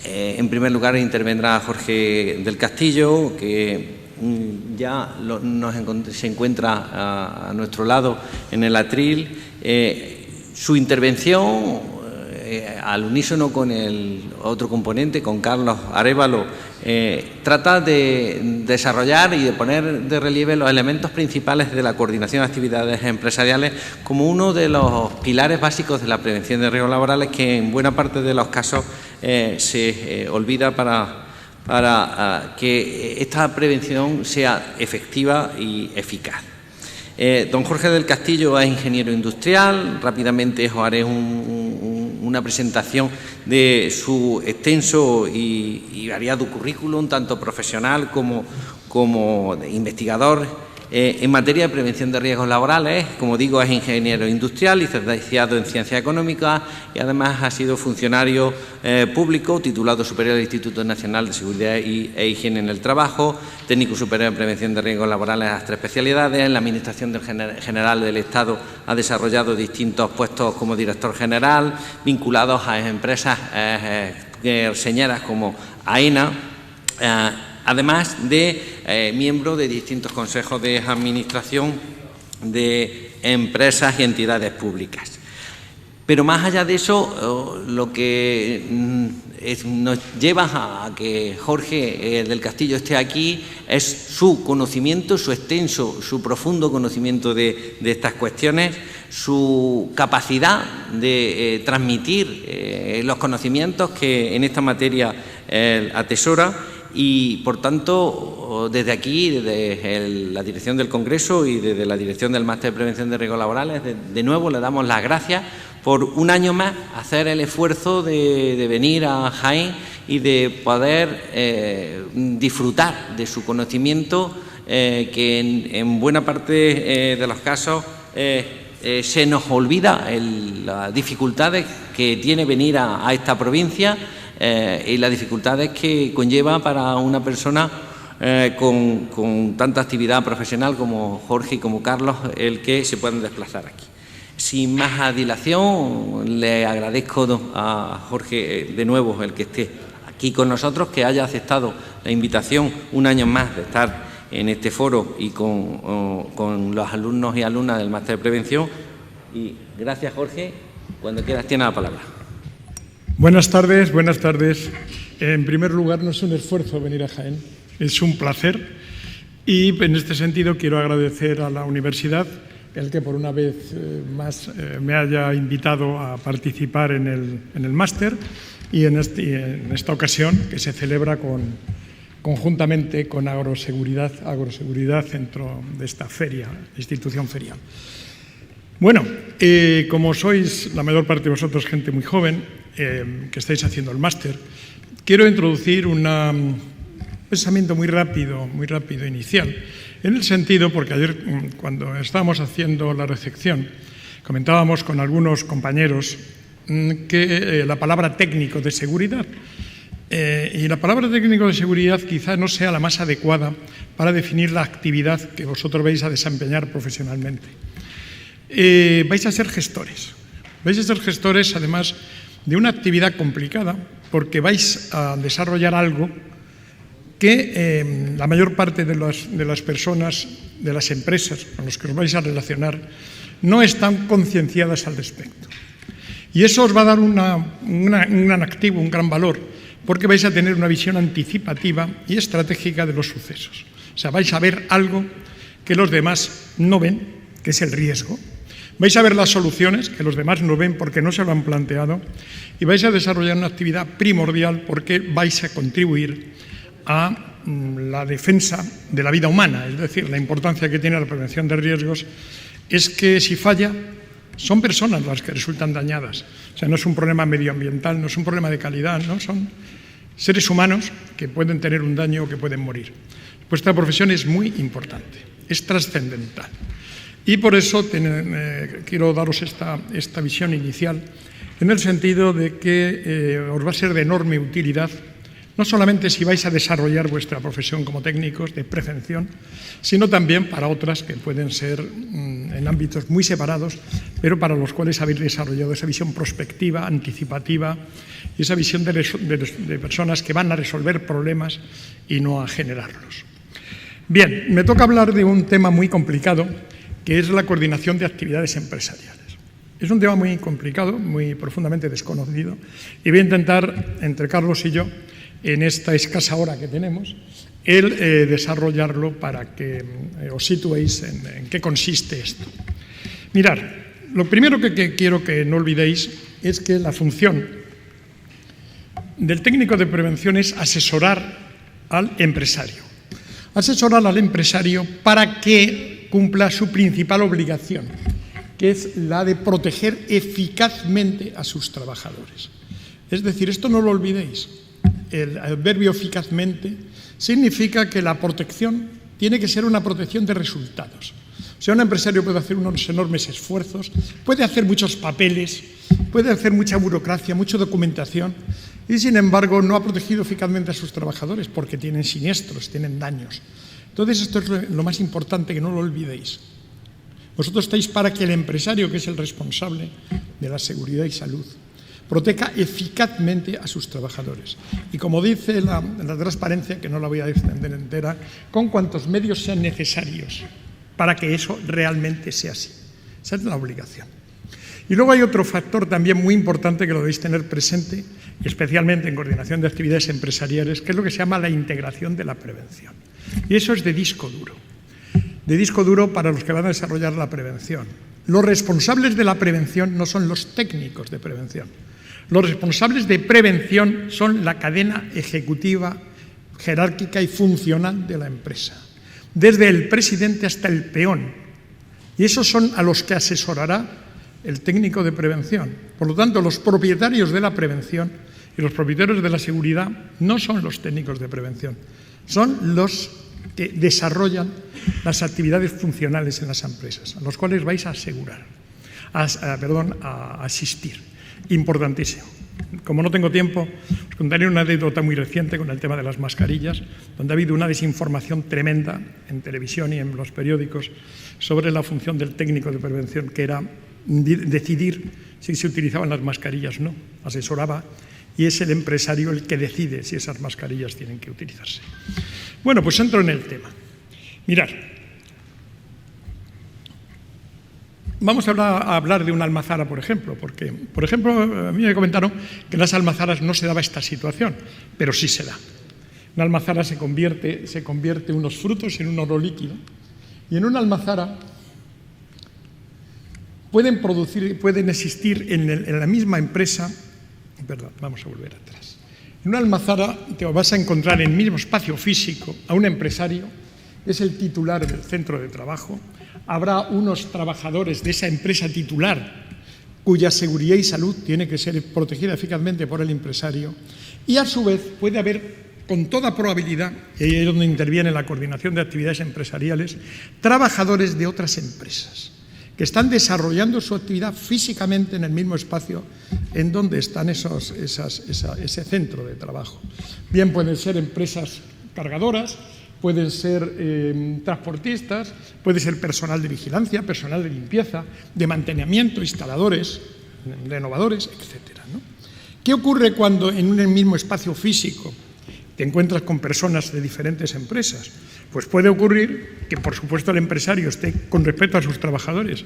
En primer lugar intervendrá Jorge del Castillo, que ya se encuentra a nuestro lado en el atril. Su intervención, al unísono con el otro componente, con Carlos Arévalo, trata de desarrollar y de poner de relieve los elementos principales de la coordinación de actividades empresariales como uno de los pilares básicos de la prevención de riesgos laborales, que en buena parte de los casos se olvida para que esta prevención sea efectiva y eficaz. Don Jorge del Castillo es ingeniero industrial. Rápidamente os haré una presentación de su extenso y variado currículum, tanto profesional como de investigador. En materia de prevención de riesgos laborales, como digo, es ingeniero industrial, licenciado en Ciencias Económicas y además ha sido funcionario público, titulado superior del Instituto Nacional de Seguridad e Higiene en el Trabajo, técnico superior en prevención de riesgos laborales, las 3 especialidades. En la Administración General del Estado ha desarrollado distintos puestos como director general, vinculados a empresas señeras como AENA, además de miembro de distintos consejos de administración de empresas y entidades públicas. Pero más allá de eso, lo que nos lleva a que Jorge del Castillo esté aquí es su conocimiento, su extenso, su profundo conocimiento de estas cuestiones, su capacidad de transmitir los conocimientos que en esta materia atesora. Y, por tanto, desde aquí, desde la dirección del Congreso y desde la dirección del Máster de Prevención de Riesgos Laborales, de nuevo le damos las gracias por un año más hacer el esfuerzo de venir a Jaén y de poder disfrutar de su conocimiento, que en buena parte de los casos se nos olvida las dificultades que tiene venir a esta provincia, y las dificultades que conlleva para una persona con tanta actividad profesional como Jorge y como Carlos el que se puedan desplazar aquí. Sin más dilación, le agradezco a Jorge de nuevo el que esté aquí con nosotros, que haya aceptado la invitación un año más de estar en este foro y con los alumnos y alumnas del Máster de Prevención. Y gracias, Jorge. Cuando quieras, tienes la palabra. Buenas tardes, buenas tardes. En primer lugar, no es un esfuerzo venir a Jaén, es un placer. Y en este sentido quiero agradecer a la universidad el que por una vez más me haya invitado a participar en el máster y en esta ocasión que se celebra conjuntamente con Agroseguridad dentro de esta feria, institución ferial. Bueno, como sois la mayor parte de vosotros gente muy joven, que estáis haciendo el máster, quiero introducir un pensamiento muy rápido inicial, en el sentido, porque ayer cuando estábamos haciendo la recepción comentábamos con algunos compañeros que la palabra técnico de seguridad, y la palabra técnico de seguridad quizá no sea la más adecuada para definir la actividad que vosotros vais a desempeñar profesionalmente. Vais a ser gestores además de una actividad complicada, porque vais a desarrollar algo que la mayor parte de las personas, de las empresas con las que os vais a relacionar, no están concienciadas al respecto. Y eso os va a dar un gran activo, un gran valor, porque vais a tener una visión anticipativa y estratégica de los sucesos. O sea, vais a ver algo que los demás no ven, que es el riesgo. Vais a ver las soluciones que los demás no ven porque no se lo han planteado, y vais a desarrollar una actividad primordial porque vais a contribuir a la defensa de la vida humana. Es decir, la importancia que tiene la prevención de riesgos es que si falla, son personas las que resultan dañadas. O sea, no es un problema medioambiental, no es un problema de calidad, ¿no? Son seres humanos que pueden tener un daño o que pueden morir. Vuestra profesión es muy importante, es trascendental. Y por eso quiero daros esta visión inicial, en el sentido de que os va a ser de enorme utilidad no solamente si vais a desarrollar vuestra profesión como técnicos de prevención, sino también para otras que pueden ser en ámbitos muy separados, pero para los cuales habéis desarrollado esa visión prospectiva, anticipativa, y esa visión de personas que van a resolver problemas y no a generarlos. Bien, me toca hablar de un tema muy complicado, que es la coordinación de actividades empresariales. Es un tema muy complicado, muy profundamente desconocido, y voy a intentar, entre Carlos y yo, en esta escasa hora que tenemos, desarrollarlo para que os situéis en qué consiste esto. Mirad, lo primero que quiero que no olvidéis es que la función del técnico de prevención es asesorar al empresario. Asesorar al empresario para que cumpla su principal obligación, que es la de proteger eficazmente a sus trabajadores. Es decir, esto no lo olvidéis. El adverbio eficazmente significa que la protección tiene que ser una protección de resultados. O sea, un empresario puede hacer unos enormes esfuerzos, puede hacer muchos papeles, puede hacer mucha burocracia, mucha documentación, y sin embargo no ha protegido eficazmente a sus trabajadores porque tienen siniestros, tienen daños. Entonces esto es lo más importante, que no lo olvidéis. Vosotros estáis para que el empresario, que es el responsable de la seguridad y salud, proteja eficazmente a sus trabajadores. Y como dice la transparencia, que no la voy a extender entera, con cuantos medios sean necesarios para que eso realmente sea así. Esa es la obligación. Y luego hay otro factor también muy importante que lo debéis tener presente, especialmente en coordinación de actividades empresariales, que es lo que se llama la integración de la prevención. Y eso es de disco duro. De disco duro para los que van a desarrollar la prevención. Los responsables de la prevención no son los técnicos de prevención. Los responsables de prevención son la cadena ejecutiva, jerárquica y funcional de la empresa, desde el presidente hasta el peón. Y esos son a los que asesorará el técnico de prevención. Por lo tanto, los propietarios de la prevención y los propietarios de la seguridad no son los técnicos de prevención, son los que desarrollan las actividades funcionales en las empresas, a los cuales vais a asistir. Importantísimo. Como no tengo tiempo, os contaré una anécdota muy reciente con el tema de las mascarillas, donde ha habido una desinformación tremenda en televisión y en los periódicos sobre la función del técnico de prevención, que era decidir si se utilizaban las mascarillas o no. Asesoraba, y es el empresario el que decide si esas mascarillas tienen que utilizarse. Bueno, pues entro en el tema. Mirad, vamos a hablar de una almazara, por ejemplo, porque, por ejemplo, a mí me comentaron que en las almazaras no se daba esta situación, pero sí se da. Una almazara se convierte unos frutos en un oro líquido, y en una almazara pueden existir en la misma empresa. Perdón, vamos a volver atrás. En una almazara te vas a encontrar en el mismo espacio físico a un empresario, es el titular del centro de trabajo. Habrá unos trabajadores de esa empresa titular cuya seguridad y salud tiene que ser protegida eficazmente por el empresario, y a su vez puede haber, con toda probabilidad, y ahí es donde interviene la coordinación de actividades empresariales, trabajadores de otras empresas que están desarrollando su actividad físicamente en el mismo espacio en donde están ese centro de trabajo. Bien, pueden ser empresas cargadoras, pueden ser transportistas, puede ser personal de vigilancia, personal de limpieza, de mantenimiento, instaladores, renovadores, etc., ¿no? ¿Qué ocurre cuando en un mismo espacio físico te encuentras con personas de diferentes empresas? Pues puede ocurrir que, por supuesto, el empresario esté con respecto a sus trabajadores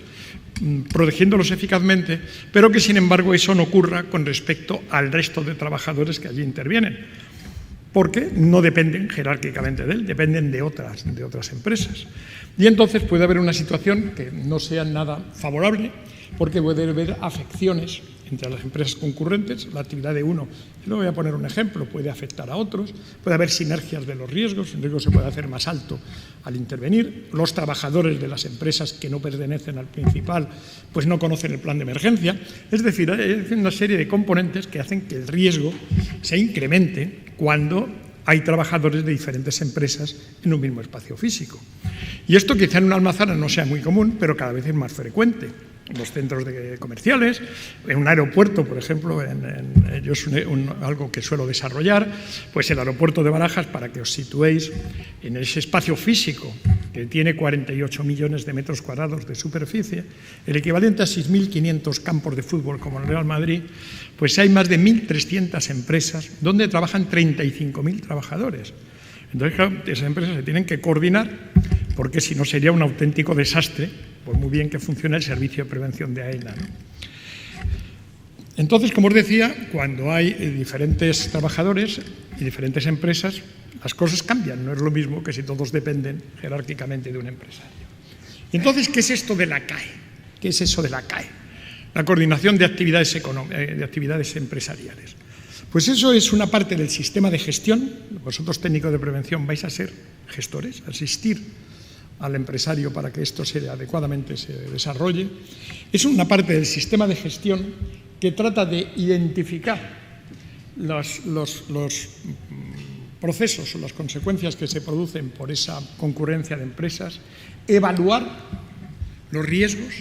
protegiéndolos eficazmente, pero que, sin embargo, eso no ocurra con respecto al resto de trabajadores que allí intervienen, porque no dependen jerárquicamente de él, dependen de otras empresas. Y entonces puede haber una situación que no sea nada favorable, porque puede haber afecciones entre las empresas concurrentes. La actividad de uno, yo voy a poner un ejemplo, puede afectar a otros, puede haber sinergias de los riesgos, el riesgo se puede hacer más alto al intervenir. Los trabajadores de las empresas que no pertenecen al principal pues no conocen el plan de emergencia. Es decir, hay una serie de componentes que hacen que el riesgo se incremente cuando hay trabajadores de diferentes empresas en un mismo espacio físico. Y esto quizá en una almazara no sea muy común, pero cada vez es más frecuente. los centros comerciales, en un aeropuerto, por ejemplo, yo es algo que suelo desarrollar, pues el aeropuerto de Barajas, para que os situéis en ese espacio físico que tiene 48 millones de metros cuadrados de superficie, el equivalente a 6.500 campos de fútbol como el Real Madrid, pues hay más de 1.300 empresas donde trabajan 35.000 trabajadores. Entonces, claro, esas empresas se tienen que coordinar porque si no sería un auténtico desastre, por muy bien que funcione el servicio de prevención de AENA, ¿no? Entonces, como os decía, cuando hay diferentes trabajadores y diferentes empresas, las cosas cambian. No es lo mismo que si todos dependen jerárquicamente de un empresario. Y entonces, ¿qué es esto de la CAE? ¿Qué es eso de la CAE? La coordinación de actividades empresariales. Pues eso es una parte del sistema de gestión. Vosotros, técnicos de prevención, vais a ser gestores, asistir al empresario para que esto adecuadamente se desarrolle. Es una parte del sistema de gestión que trata de identificar los procesos o las consecuencias que se producen por esa concurrencia de empresas, evaluar los riesgos,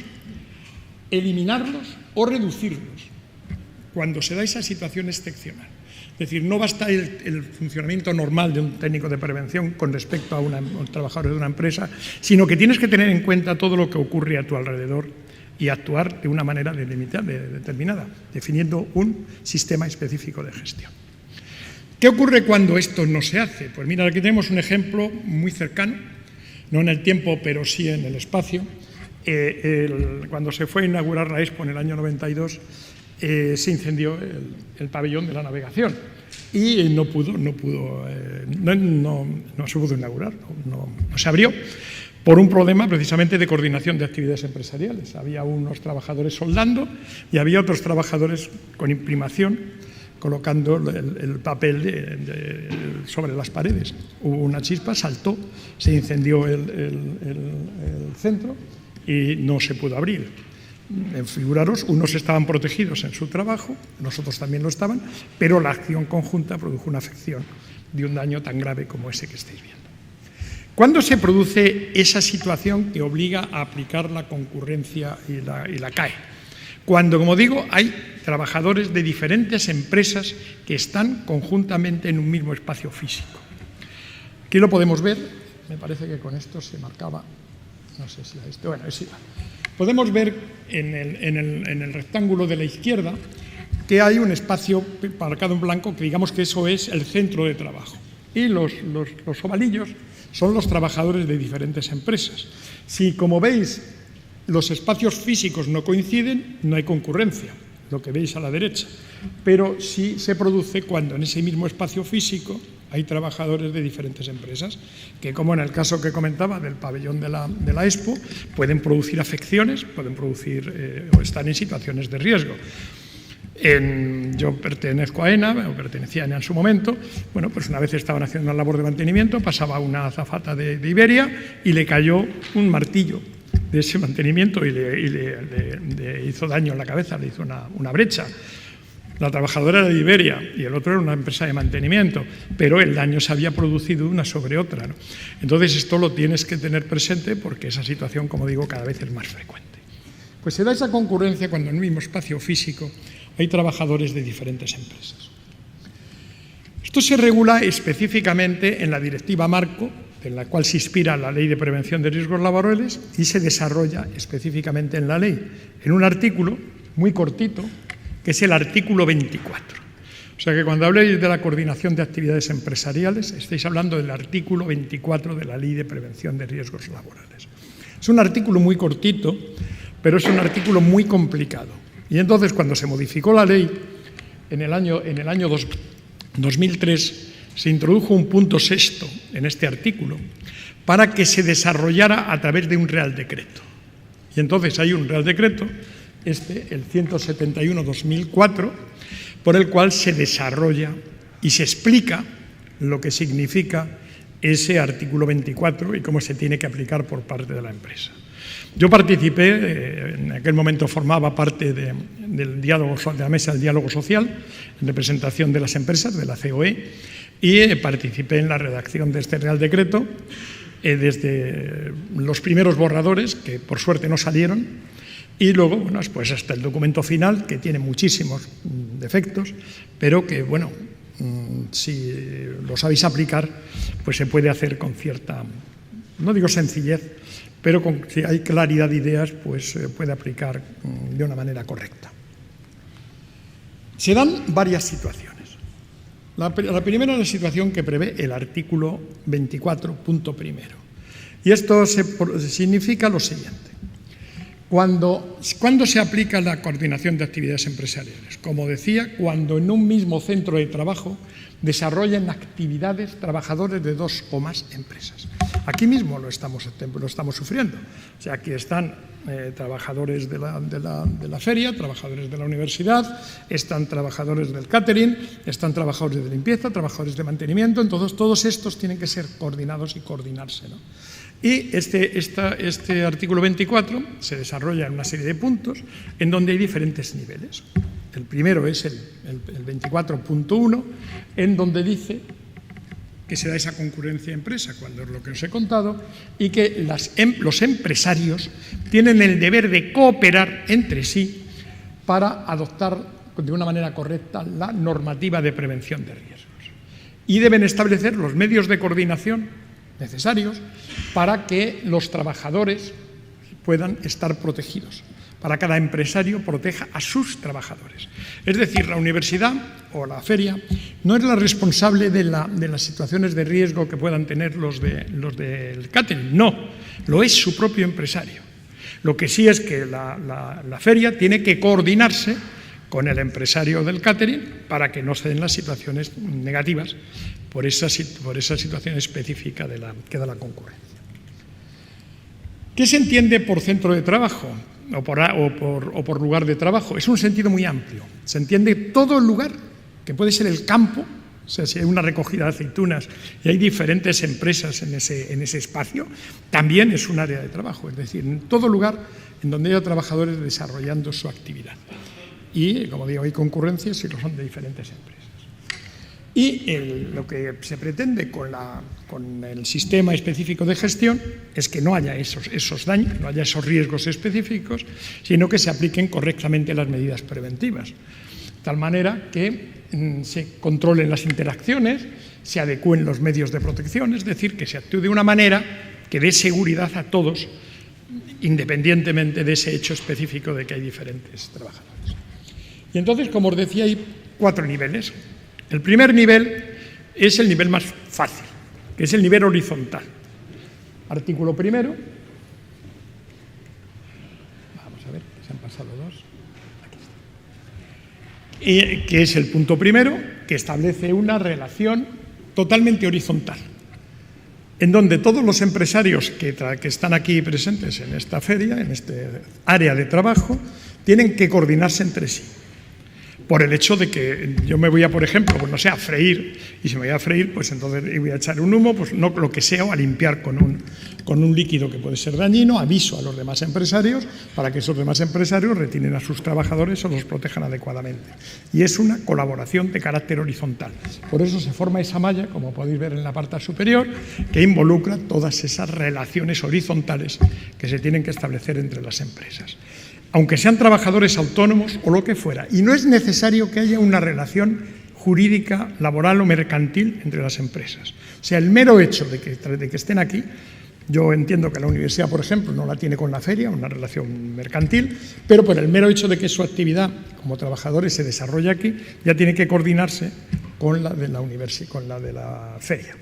eliminarlos o reducirlos cuando se da esa situación excepcional. Es decir, no basta el funcionamiento normal de un técnico de prevención con respecto a un trabajador de una empresa, sino que tienes que tener en cuenta todo lo que ocurre a tu alrededor y actuar de una manera determinada, definiendo un sistema específico de gestión. ¿Qué ocurre cuando esto no se hace? Pues mira, aquí tenemos un ejemplo muy cercano, no en el tiempo, pero sí en el espacio. Cuando se fue a inaugurar la Expo en el año 92, se incendió el pabellón de la navegación y no se pudo inaugurar, no se abrió por un problema precisamente de coordinación de actividades empresariales. Había unos trabajadores soldando y había otros trabajadores con imprimación colocando el papel sobre las paredes. Hubo una chispa, saltó, se incendió el centro y no se pudo abrir. Figuraros, unos estaban protegidos en su trabajo, nosotros también lo estaban, pero la acción conjunta produjo una afección de un daño tan grave como ese que estáis viendo. ¿Cuándo se produce esa situación que obliga a aplicar la concurrencia y la CAE? Cuando, como digo, hay trabajadores de diferentes empresas que están conjuntamente en un mismo espacio físico. Aquí lo podemos ver, me parece que con esto se marcaba, no sé si bueno, es igual. Podemos ver en el rectángulo de la izquierda que hay un espacio marcado en blanco que digamos que eso es el centro de trabajo. Y los ovalillos son los trabajadores de diferentes empresas. Si, como veis, los espacios físicos no coinciden, no hay concurrencia, lo que veis a la derecha. Pero sí se produce cuando en ese mismo espacio físico hay trabajadores de diferentes empresas que, como en el caso que comentaba del pabellón de la Expo, pueden producir afecciones, pueden producir o están en situaciones de riesgo. Yo pertenezco a AENA, o pertenecía a AENA en su momento. Bueno, pues una vez estaban haciendo una labor de mantenimiento, pasaba una azafata de Iberia y le cayó un martillo de ese mantenimiento y le hizo daño en la cabeza, le hizo una brecha. La trabajadora era de Iberia y el otro era una empresa de mantenimiento, pero el daño se había producido una sobre otra, ¿no? Entonces esto lo tienes que tener presente porque esa situación, como digo, cada vez es más frecuente. Pues se da esa concurrencia cuando en un mismo espacio físico hay trabajadores de diferentes empresas. Esto se regula específicamente en la Directiva Marco, en la cual se inspira la Ley de Prevención de Riesgos Laborales, y se desarrolla específicamente en la ley, en un artículo muy cortito, que es el artículo 24. O sea que cuando habléis de la coordinación de actividades empresariales, estáis hablando del artículo 24 de la Ley de Prevención de Riesgos Laborales. Es un artículo muy cortito, pero es un artículo muy complicado. Y entonces, cuando se modificó la ley, en el año 2003, se introdujo un punto sexto en este artículo para que se desarrollara a través de un Real Decreto. Y entonces hay un Real Decreto, el 171/2004, por el cual se desarrolla y se explica lo que significa ese artículo 24 y cómo se tiene que aplicar por parte de la empresa. Yo participé, en aquel momento formaba parte de la mesa del diálogo social, en representación de las empresas, de la COE, y participé en la redacción de este Real Decreto, desde los primeros borradores, que por suerte no salieron, Y luego, bueno, pues hasta el documento final, que tiene muchísimos defectos, pero que, bueno, si lo sabéis aplicar, pues se puede hacer con cierta, no digo sencillez, pero si hay claridad de ideas, pues se puede aplicar de una manera correcta. Se dan varias situaciones. La primera es la situación que prevé el artículo 24.1. Y esto significa lo siguiente. ¿Cuándo se aplica la coordinación de actividades empresariales? Como decía, cuando en un mismo centro de trabajo desarrollan actividades trabajadores de 2 o más empresas. Aquí mismo lo estamos sufriendo. O sea, aquí están trabajadores de la feria, trabajadores de la universidad, están trabajadores del catering, están trabajadores de limpieza, trabajadores de mantenimiento. Entonces, todos estos tienen que ser coordinados y coordinarse, ¿no? Y este artículo 24 se desarrolla en una serie de puntos en donde hay diferentes niveles. El primero es el 24.1, en donde dice que se da esa concurrencia empresa, cuando es lo que os he contado, y que los empresarios tienen el deber de cooperar entre sí para adoptar de una manera correcta la normativa de prevención de riesgos. Y deben establecer los medios de coordinación necesarios para que los trabajadores puedan estar protegidos, para que cada empresario proteja a sus trabajadores. Es decir, la universidad o la feria no es la responsable de las situaciones de riesgo que puedan tener los del catering, no, lo es su propio empresario. Lo que sí es que la feria tiene que coordinarse con el empresario del catering para que no se den las situaciones negativas por esa situación específica que da la concurrencia. ¿Qué se entiende por centro de trabajo o por lugar de trabajo? Es un sentido muy amplio. Se entiende todo el lugar, que puede ser el campo, o sea, si hay una recogida de aceitunas y hay diferentes empresas en ese espacio, también es un área de trabajo, es decir, en todo lugar en donde haya trabajadores desarrollando su actividad. Y, como digo, hay concurrencias y lo son de diferentes empresas. Y lo que se pretende con el sistema específico de gestión es que no haya esos daños, no haya esos riesgos específicos, sino que se apliquen correctamente las medidas preventivas. De tal manera que se controlen las interacciones, se adecúen los medios de protección, es decir, que se actúe de una manera que dé seguridad a todos, independientemente de ese hecho específico de que hay diferentes trabajadores. Y entonces, como os decía, hay 4 niveles. El primer nivel es el nivel más fácil, que es el nivel horizontal. Artículo primero. Vamos a ver, que se han pasado 2. Aquí está. Y que es el punto primero, que establece una relación totalmente horizontal, en donde todos los empresarios que están aquí presentes en esta feria, en este área de trabajo, tienen que coordinarse entre sí. Por el hecho de que yo me voy a, por ejemplo, pues no sé, a freír, y si me voy a freír, pues entonces voy a echar un humo, pues no lo que sea, o a limpiar con un líquido que puede ser dañino, aviso a los demás empresarios para que esos demás empresarios retienen a sus trabajadores o los protejan adecuadamente. Y es una colaboración de carácter horizontal. Por eso se forma esa malla, como podéis ver en la parte superior, que involucra todas esas relaciones horizontales que se tienen que establecer entre las empresas, aunque sean trabajadores autónomos o lo que fuera. Y no es necesario que haya una relación jurídica, laboral o mercantil entre las empresas. O sea, el mero hecho de que estén aquí, yo entiendo que la universidad, por ejemplo, no la tiene con la feria, una relación mercantil, pero por el mero hecho de que su actividad como trabajadores se desarrolla aquí, ya tiene que coordinarse con la de la universidad, con la de la feria.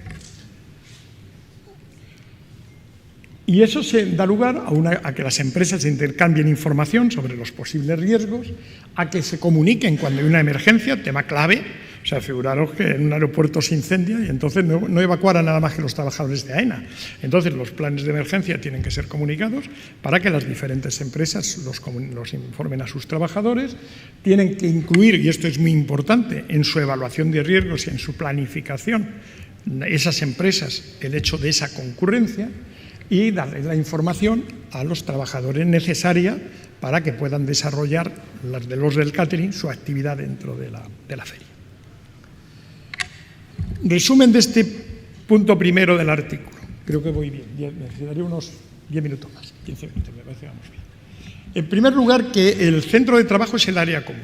Y eso se da lugar a que las empresas intercambien información sobre los posibles riesgos, a que se comuniquen cuando hay una emergencia, tema clave. O sea, figuraros que en un aeropuerto se incendia y entonces no evacuarán nada más que los trabajadores de AENA. Entonces, los planes de emergencia tienen que ser comunicados para que las diferentes empresas los informen a sus trabajadores. Tienen que incluir, y esto es muy importante, en su evaluación de riesgos y en su planificación, esas empresas, el hecho de esa concurrencia, y darles la información a los trabajadores necesaria para que puedan desarrollar los del catering su actividad dentro de la feria. Resumen de este punto primero del artículo. Creo que voy bien. Necesitaría unos 10 minutos más, 15 minutos, me parece que vamos bien. En primer lugar, que el centro de trabajo es el área común.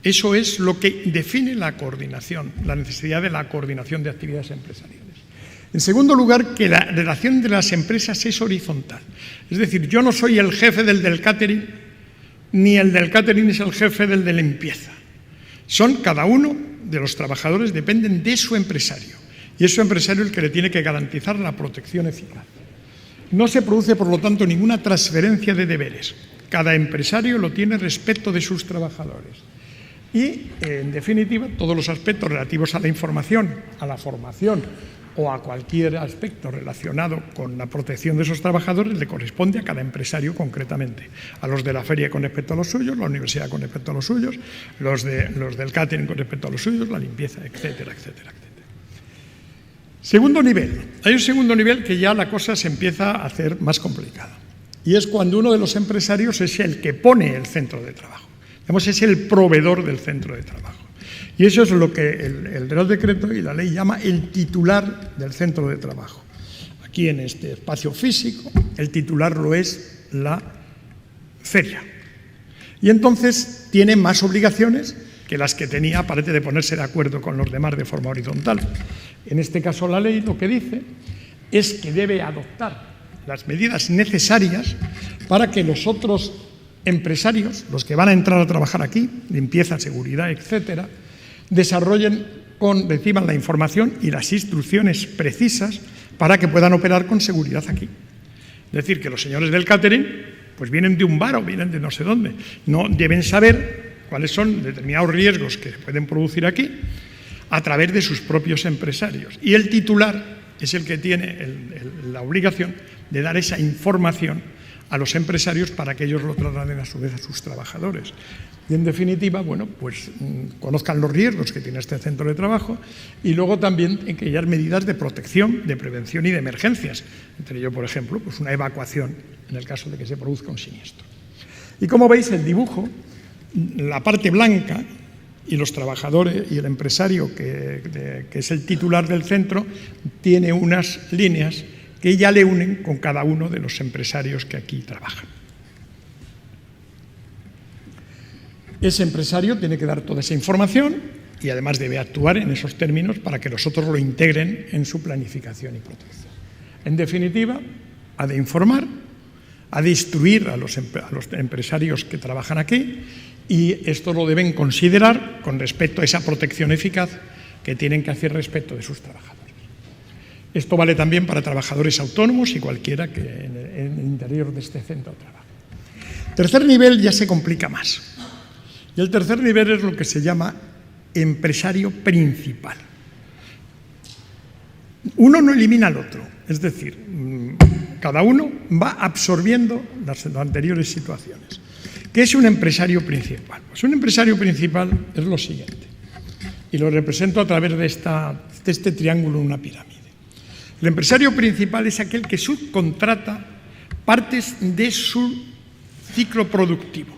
Eso es lo que define la coordinación, la necesidad de la coordinación de actividades empresariales. En segundo lugar, que la relación entre las empresas es horizontal. Es decir, yo no soy el jefe del catering, ni el del catering es el jefe del de limpieza. Cada uno de los trabajadores dependen de su empresario. Y es su empresario el que le tiene que garantizar la protección eficaz. No se produce, por lo tanto, ninguna transferencia de deberes. Cada empresario lo tiene respecto de sus trabajadores. Y, en definitiva, todos los aspectos relativos a la información, a la formación o a cualquier aspecto relacionado con la protección de esos trabajadores le corresponde a cada empresario concretamente. A los de la feria con respecto a los suyos, la universidad con respecto a los suyos, los del catering con respecto a los suyos, la limpieza, etcétera, etcétera, etcétera. Segundo nivel. Hay un segundo nivel que ya la cosa se empieza a hacer más complicada. Y es cuando uno de los empresarios es el que pone el centro de trabajo. Digamos, es el proveedor del centro de trabajo. Y eso es lo que el Real Decreto y la ley llama el titular del centro de trabajo. Aquí en este espacio físico, el titular lo es la feria. Y entonces tiene más obligaciones que las que tenía, aparte de ponerse de acuerdo con los demás de forma horizontal. En este caso, la ley lo que dice es que debe adoptar las medidas necesarias para que los otros empresarios, los que van a entrar a trabajar aquí, limpieza, seguridad, etcétera, reciban la información y las instrucciones precisas para que puedan operar con seguridad aquí. Es decir, que los señores del catering pues vienen de un bar o vienen de no sé dónde. No deben saber cuáles son determinados riesgos que pueden producir aquí a través de sus propios empresarios. Y el titular es el que tiene la obligación de dar esa información a los empresarios para que ellos lo trasladen a su vez a sus trabajadores. Y en definitiva, pues conozcan los riesgos que tiene este centro de trabajo y luego también aquellas medidas de protección, de prevención y de emergencias. Entre ello, por ejemplo, pues una evacuación en el caso de que se produzca un siniestro. Y como veis, el dibujo, la parte blanca y los trabajadores y el empresario que es el titular del centro tiene unas líneas que ya le unen con cada uno de los empresarios que aquí trabajan. Ese empresario tiene que dar toda esa información y además debe actuar en esos términos para que los otros lo integren en su planificación y protección. En definitiva, ha de informar, ha de instruir a los empresarios que trabajan aquí y esto lo deben considerar con respecto a esa protección eficaz que tienen que hacer respecto de sus trabajadores. Esto vale también para trabajadores autónomos y cualquiera que en el interior de este centro trabaje. Tercer nivel ya se complica más. Y el tercer nivel es lo que se llama empresario principal. Uno no elimina al otro, es decir, cada uno va absorbiendo las anteriores situaciones. ¿Qué es un empresario principal? Pues un empresario principal es lo siguiente, y lo represento a través de este triángulo en una pirámide. El empresario principal es aquel que subcontrata partes de su ciclo productivo.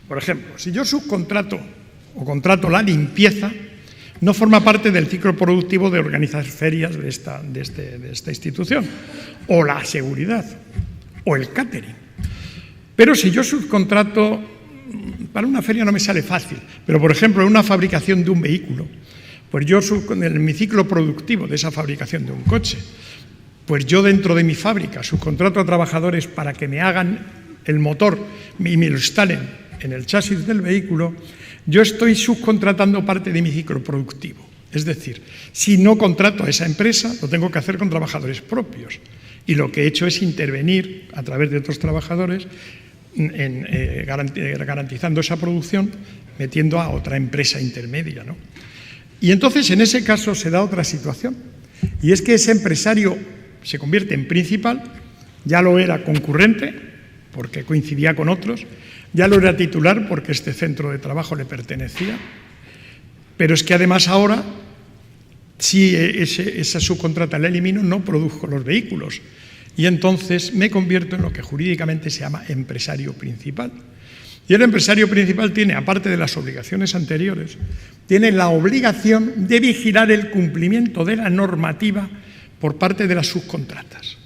Por ejemplo, si yo subcontrato o contrato la limpieza, no forma parte del ciclo productivo de organizar ferias de esta institución, o la seguridad, o el catering. Pero si yo subcontrato, para una feria no me sale fácil, pero por ejemplo en una fabricación de un vehículo, pues yo en mi ciclo productivo de esa fabricación de un coche, pues yo dentro de mi fábrica subcontrato a trabajadores para que me hagan el motor y me lo instalen en el chasis del vehículo, yo estoy subcontratando parte de mi ciclo productivo. Es decir, si no contrato a esa empresa, lo tengo que hacer con trabajadores propios. Y lo que he hecho es intervenir a través de otros trabajadores garantizando esa producción, metiendo a otra empresa intermedia, ¿no? Y entonces, en ese caso, se da otra situación. Y es que ese empresario se convierte en principal, ya lo era concurrente, porque coincidía con otros, ya lo era titular porque este centro de trabajo le pertenecía, pero es que además ahora, si esa subcontrata la elimino, no produzco los vehículos y entonces me convierto en lo que jurídicamente se llama empresario principal. Y el empresario principal tiene, aparte de las obligaciones anteriores, tiene la obligación de vigilar el cumplimiento de la normativa por parte de las subcontratas,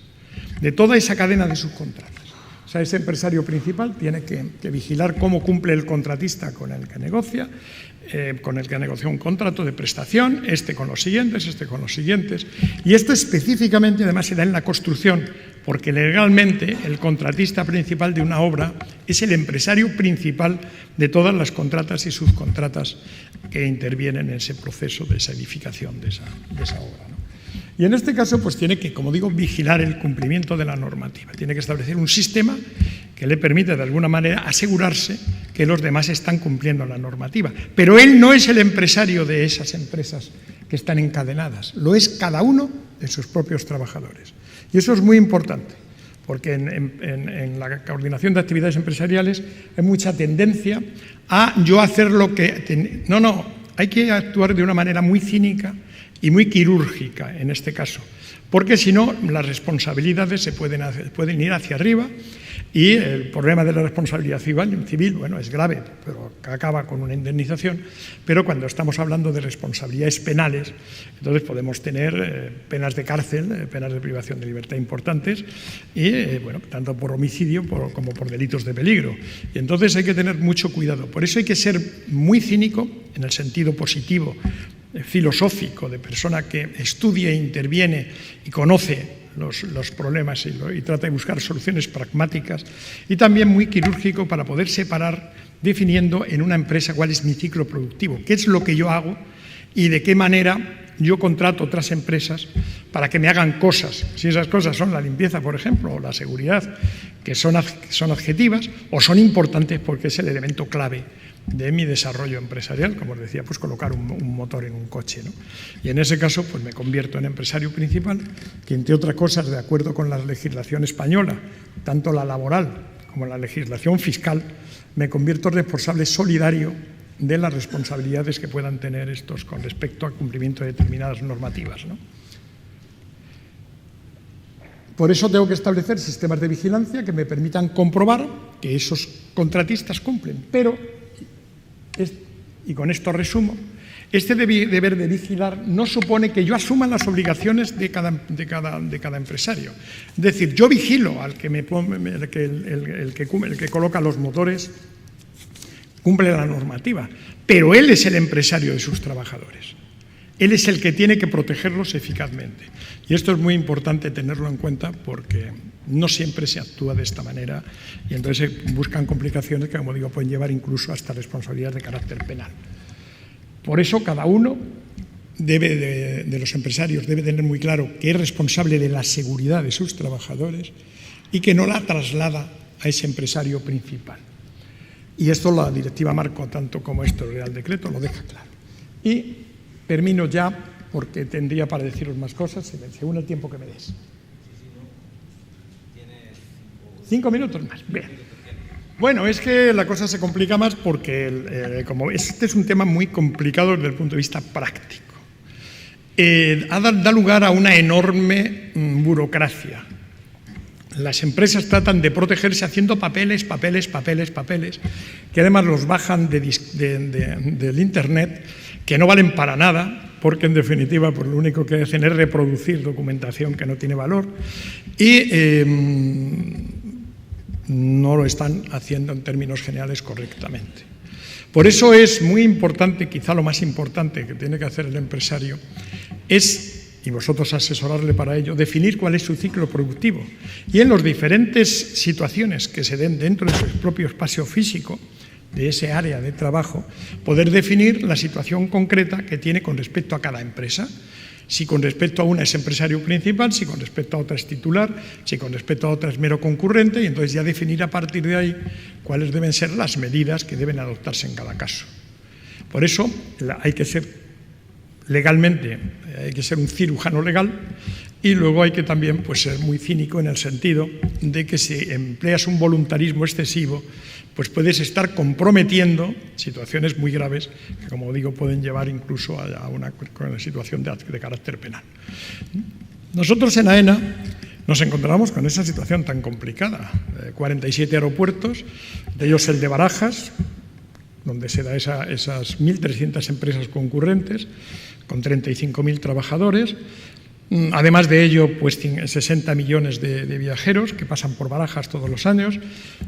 de toda esa cadena de subcontratas. O sea, ese empresario principal tiene que vigilar cómo cumple el contratista con el que negocia, un contrato de prestación, este con los siguientes, este con los siguientes. Y esto específicamente, además, se da en la construcción, porque legalmente el contratista principal de una obra es el empresario principal de todas las contratas y subcontratas que intervienen en ese proceso de esa edificación de esa obra, ¿no? Y en este caso, pues tiene que, como digo, vigilar el cumplimiento de la normativa. Tiene que establecer un sistema que le permite, de alguna manera, asegurarse que los demás están cumpliendo la normativa. Pero él no es el empresario de esas empresas que están encadenadas, lo es cada uno de sus propios trabajadores. Y eso es muy importante, porque en la coordinación de actividades empresariales hay mucha tendencia a yo hacer lo que... No, hay que actuar de una manera muy cínica y muy quirúrgica en este caso, porque si no las responsabilidades se pueden ir hacia arriba y el problema de la responsabilidad civil, bueno, es grave, pero acaba con una indemnización, pero cuando estamos hablando de responsabilidades penales, entonces podemos tener penas de cárcel, penas de privación de libertad importantes y, bueno, tanto por homicidio como por delitos de peligro. Y entonces hay que tener mucho cuidado. Por eso hay que ser muy cínico en el sentido positivo, filosófico, de persona que estudia, interviene y conoce los problemas y trata de buscar soluciones pragmáticas, y también muy quirúrgico para poder separar, definiendo en una empresa cuál es mi ciclo productivo, qué es lo que yo hago y de qué manera yo contrato otras empresas para que me hagan cosas. Si esas cosas son la limpieza, por ejemplo, o la seguridad, que son adjetivas o son importantes porque es el elemento clave de mi desarrollo empresarial, como os decía, pues colocar un motor en un coche, ¿no? Y en ese caso, pues me convierto en empresario principal, que entre otras cosas, de acuerdo con la legislación española, tanto la laboral como la legislación fiscal, me convierto en responsable solidario de las responsabilidades que puedan tener estos con respecto al cumplimiento de determinadas normativas, ¿no? Por eso tengo que establecer sistemas de vigilancia que me permitan comprobar que esos contratistas cumplen, pero y con esto resumo, este deber de vigilar no supone que yo asuma las obligaciones de cada empresario. Es decir, yo vigilo al que el que coloca los motores cumple la normativa, pero él es el empresario de sus trabajadores. Él es el que tiene que protegerlos eficazmente. Y esto es muy importante tenerlo en cuenta porque no siempre se actúa de esta manera y entonces se buscan complicaciones que, como digo, pueden llevar incluso hasta responsabilidades de carácter penal. Por eso cada uno de los empresarios debe tener muy claro que es responsable de la seguridad de sus trabajadores y que no la traslada a ese empresario principal. Y esto la Directiva Marco, tanto como esto el Real Decreto, lo deja claro. Y termino ya, porque tendría para deciros más cosas, según el tiempo que me des. 5 minutos más. Bien. Bueno, es que la cosa se complica más porque como este es un tema muy complicado desde el punto de vista práctico. Da lugar a una enorme burocracia. Las empresas tratan de protegerse haciendo papeles, que además los bajan del Internet, que no valen para nada, porque en definitiva pues lo único que hacen es reproducir documentación que no tiene valor y no lo están haciendo en términos generales correctamente. Por eso es muy importante, quizá lo más importante que tiene que hacer el empresario es, y vosotros asesorarle para ello, definir cuál es su ciclo productivo y en las diferentes situaciones que se den dentro de su propio espacio físico, de ese área de trabajo, poder definir la situación concreta que tiene con respecto a cada empresa. Si con respecto a una es empresario principal, si con respecto a otra es titular, si con respecto a otra es mero concurrente, y entonces ya definir a partir de ahí cuáles deben ser las medidas que deben adoptarse en cada caso. Por eso hay que ser legalmente, hay que ser un cirujano legal y luego hay que también pues, ser muy cínico en el sentido de que si empleas un voluntarismo excesivo, pues puedes estar comprometiendo situaciones muy graves que, como digo, pueden llevar incluso a una situación de carácter penal. Nosotros en AENA nos encontramos con esa situación tan complicada. 47 aeropuertos, de ellos el de Barajas, donde se da esas 1.300 empresas concurrentes, con 35.000 trabajadores, Además de ello, pues 60 millones de viajeros que pasan por Barajas todos los años.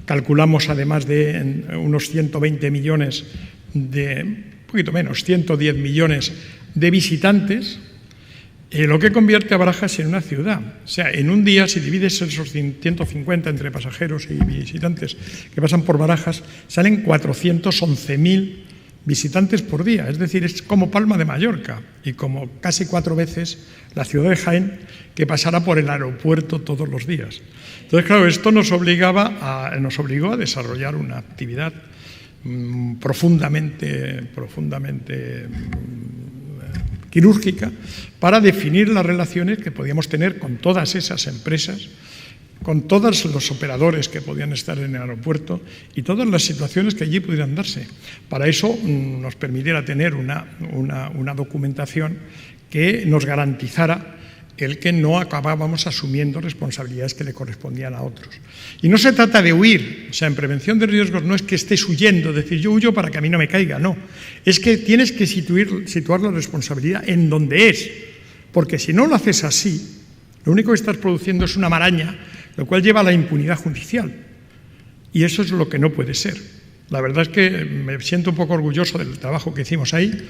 Calculamos, además de unos 120 millones un poquito menos, 110 millones de visitantes, lo que convierte a Barajas en una ciudad. O sea, en un día, si divides esos 150 entre pasajeros y visitantes que pasan por Barajas, salen 411.000 visitantes por día. Es decir, es como Palma de Mallorca y como casi 4 veces la ciudad de Jaén, que pasará por el aeropuerto todos los días. Entonces, claro, esto nos obligó a desarrollar una actividad profundamente quirúrgica para definir las relaciones que podíamos tener con todas esas empresas, con todos los operadores que podían estar en el aeropuerto y todas las situaciones que allí pudieran darse. Para eso nos permitiera tener una documentación que nos garantizara el que no acabábamos asumiendo responsabilidades que le correspondían a otros. Y no se trata de huir, o sea, en prevención de riesgos no es que estés huyendo, decir yo huyo para que a mí no me caiga, no. Es que tienes que situar la responsabilidad en donde es, porque si no lo haces así, lo único que estás produciendo es una maraña, lo cual lleva a la impunidad judicial. Y eso es lo que no puede ser. La verdad es que me siento un poco orgulloso del trabajo que hicimos ahí,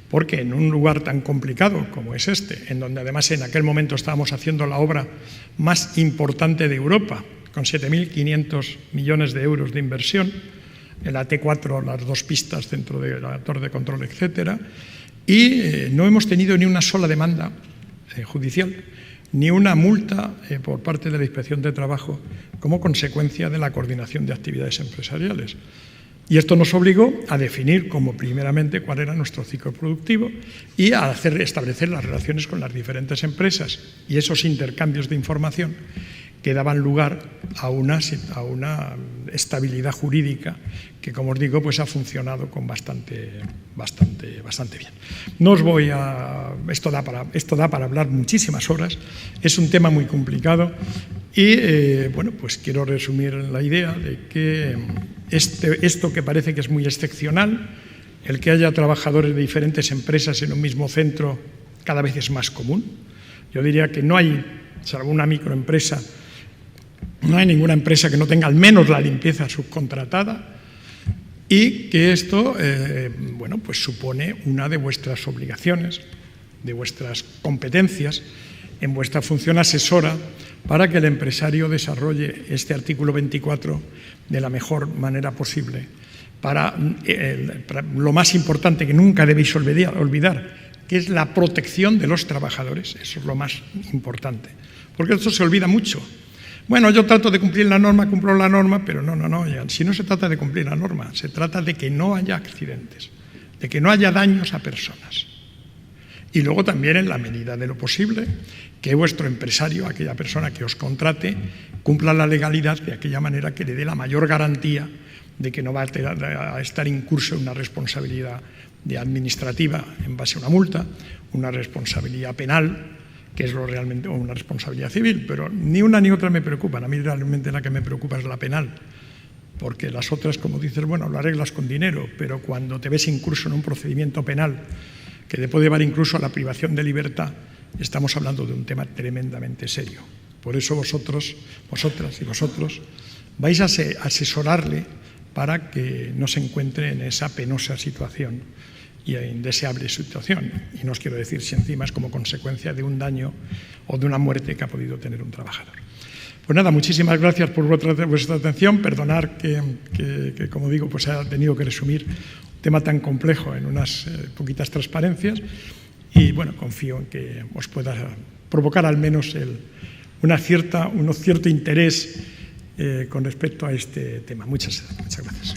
porque en un lugar tan complicado como es este, en donde además en aquel momento estábamos haciendo la obra más importante de Europa, con 7.500 millones de euros de inversión, el AT4, las 2 pistas dentro de la torre de control, etcétera, y no hemos tenido ni una sola demanda judicial, ni una multa por parte de la Inspección de Trabajo como consecuencia de la coordinación de actividades empresariales. Y esto nos obligó a definir como primeramente cuál era nuestro ciclo productivo y a establecer las relaciones con las diferentes empresas y esos intercambios de información que daban lugar a una estabilidad jurídica que, como os digo, pues ha funcionado con bastante bien. No os voy a... Esto da para hablar muchísimas horas, es un tema muy complicado y, bueno, pues quiero resumir la idea de que esto que parece que es muy excepcional, el que haya trabajadores de diferentes empresas en un mismo centro, cada vez es más común. Yo diría que no hay, salvo una microempresa, no hay ninguna empresa que no tenga al menos la limpieza subcontratada y que esto, bueno, pues supone una de vuestras obligaciones, de vuestras competencias en vuestra función asesora para que el empresario desarrolle este artículo 24 de la mejor manera posible. Para lo más importante que nunca debéis olvidar, que es la protección de los trabajadores. Eso es lo más importante, porque esto se olvida mucho. Bueno, yo trato de cumplir la norma, cumplo la norma, pero no, si no se trata de cumplir la norma, se trata de que no haya accidentes, de que no haya daños a personas. Y luego también, en la medida de lo posible, que vuestro empresario, aquella persona que os contrate, cumpla la legalidad de aquella manera que le dé la mayor garantía de que no va a estar incurso en una responsabilidad administrativa en base a una multa, una responsabilidad penal, que es lo realmente, o una responsabilidad civil, pero ni una ni otra me preocupan. A mí realmente la que me preocupa es la penal, porque las otras, como dices, bueno, lo arreglas con dinero, pero cuando te ves incurso en un procedimiento penal que te puede llevar incluso a la privación de libertad, estamos hablando de un tema tremendamente serio. Por eso vosotras y vosotros vais a asesorarle para que no se encuentre en esa penosa situación y indeseable situación. Y no os quiero decir si encima es como consecuencia de un daño o de una muerte que ha podido tener un trabajador. Pues nada, muchísimas gracias por vuestra atención. Perdonar que como digo, pues haya tenido que resumir un tema tan complejo en unas poquitas transparencias y, bueno, confío en que os pueda provocar al menos un cierto interés con respecto a este tema. Muchas gracias.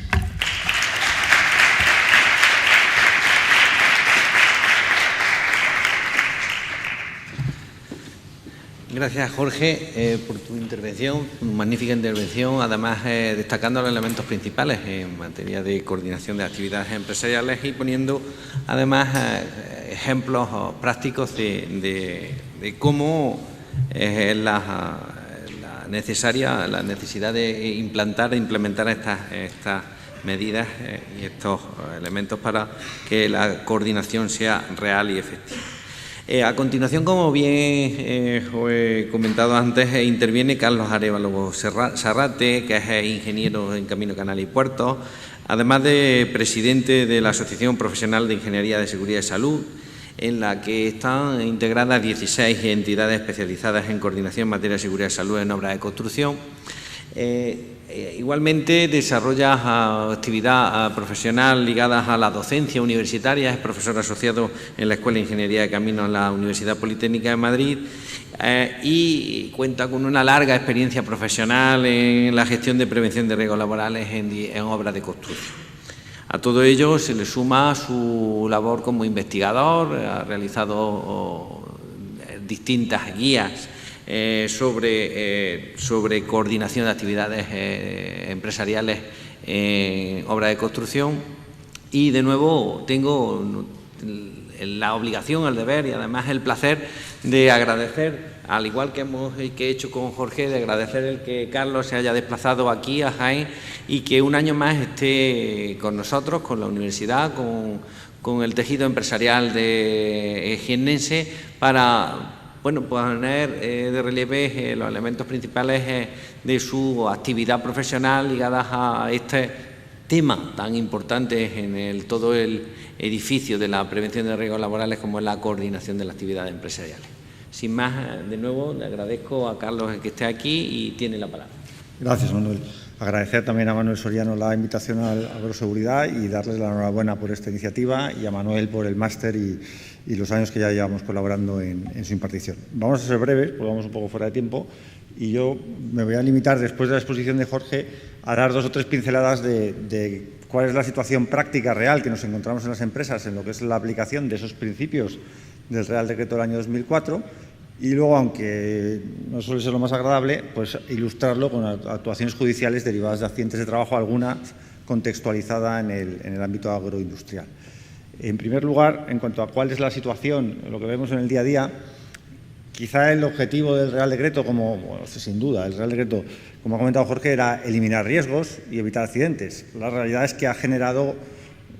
Gracias, Jorge, por tu intervención, magnífica intervención, además destacando los elementos principales en materia de coordinación de actividades empresariales y poniendo además ejemplos prácticos de cómo la necesidad de implementar estas medidas y estos elementos para que la coordinación sea real y efectiva. A continuación, como bien os he comentado antes, interviene Carlos Arévalo Sarrate, que es ingeniero en Camino, Canal y Puertos, además de presidente de la Asociación Profesional de Ingeniería de Seguridad y Salud, en la que están integradas 16 entidades especializadas en coordinación en materia de seguridad y salud en obras de construcción. Igualmente desarrolla actividad profesional ligada a la docencia universitaria, es profesor asociado en la Escuela de Ingeniería de Caminos en la Universidad Politécnica de Madrid y cuenta con una larga experiencia profesional en la gestión de prevención de riesgos laborales en obras de construcción. A todo ello se le suma su labor como investigador, ha realizado distintas guías sobre coordinación de actividades empresariales en obras de construcción y de nuevo tengo la obligación, el deber y además el placer de agradecer, al igual que he hecho con Jorge, de agradecer el que Carlos se haya desplazado aquí a Jaén y que un año más esté con nosotros, con la universidad, con el tejido empresarial de jiennense para poner de relieve los elementos principales de su actividad profesional ligadas a este tema tan importante en todo el edificio de la prevención de riesgos laborales como es la coordinación de las actividades empresariales. Sin más, de nuevo, le agradezco a Carlos el que esté aquí y tiene la palabra. Gracias, Manuel. Agradecer también a Manuel Soriano la invitación a Agroseguridad y darles la enhorabuena por esta iniciativa y a Manuel por el máster y los años que ya llevamos colaborando en su impartición. Vamos a ser breves, porque vamos un poco fuera de tiempo, y yo me voy a limitar, después de la exposición de Jorge, a dar 2 o 3 pinceladas de cuál es la situación práctica real que nos encontramos en las empresas en lo que es la aplicación de esos principios del Real Decreto del año 2004 y luego, aunque no suele ser lo más agradable, pues ilustrarlo con actuaciones judiciales derivadas de accidentes de trabajo, alguna contextualizada en el ámbito agroindustrial. En primer lugar, en cuanto a cuál es la situación, lo que vemos en el día a día, quizá el objetivo del Real Decreto, sin duda, el Real Decreto, como ha comentado Jorge, era eliminar riesgos y evitar accidentes. La realidad es que ha generado,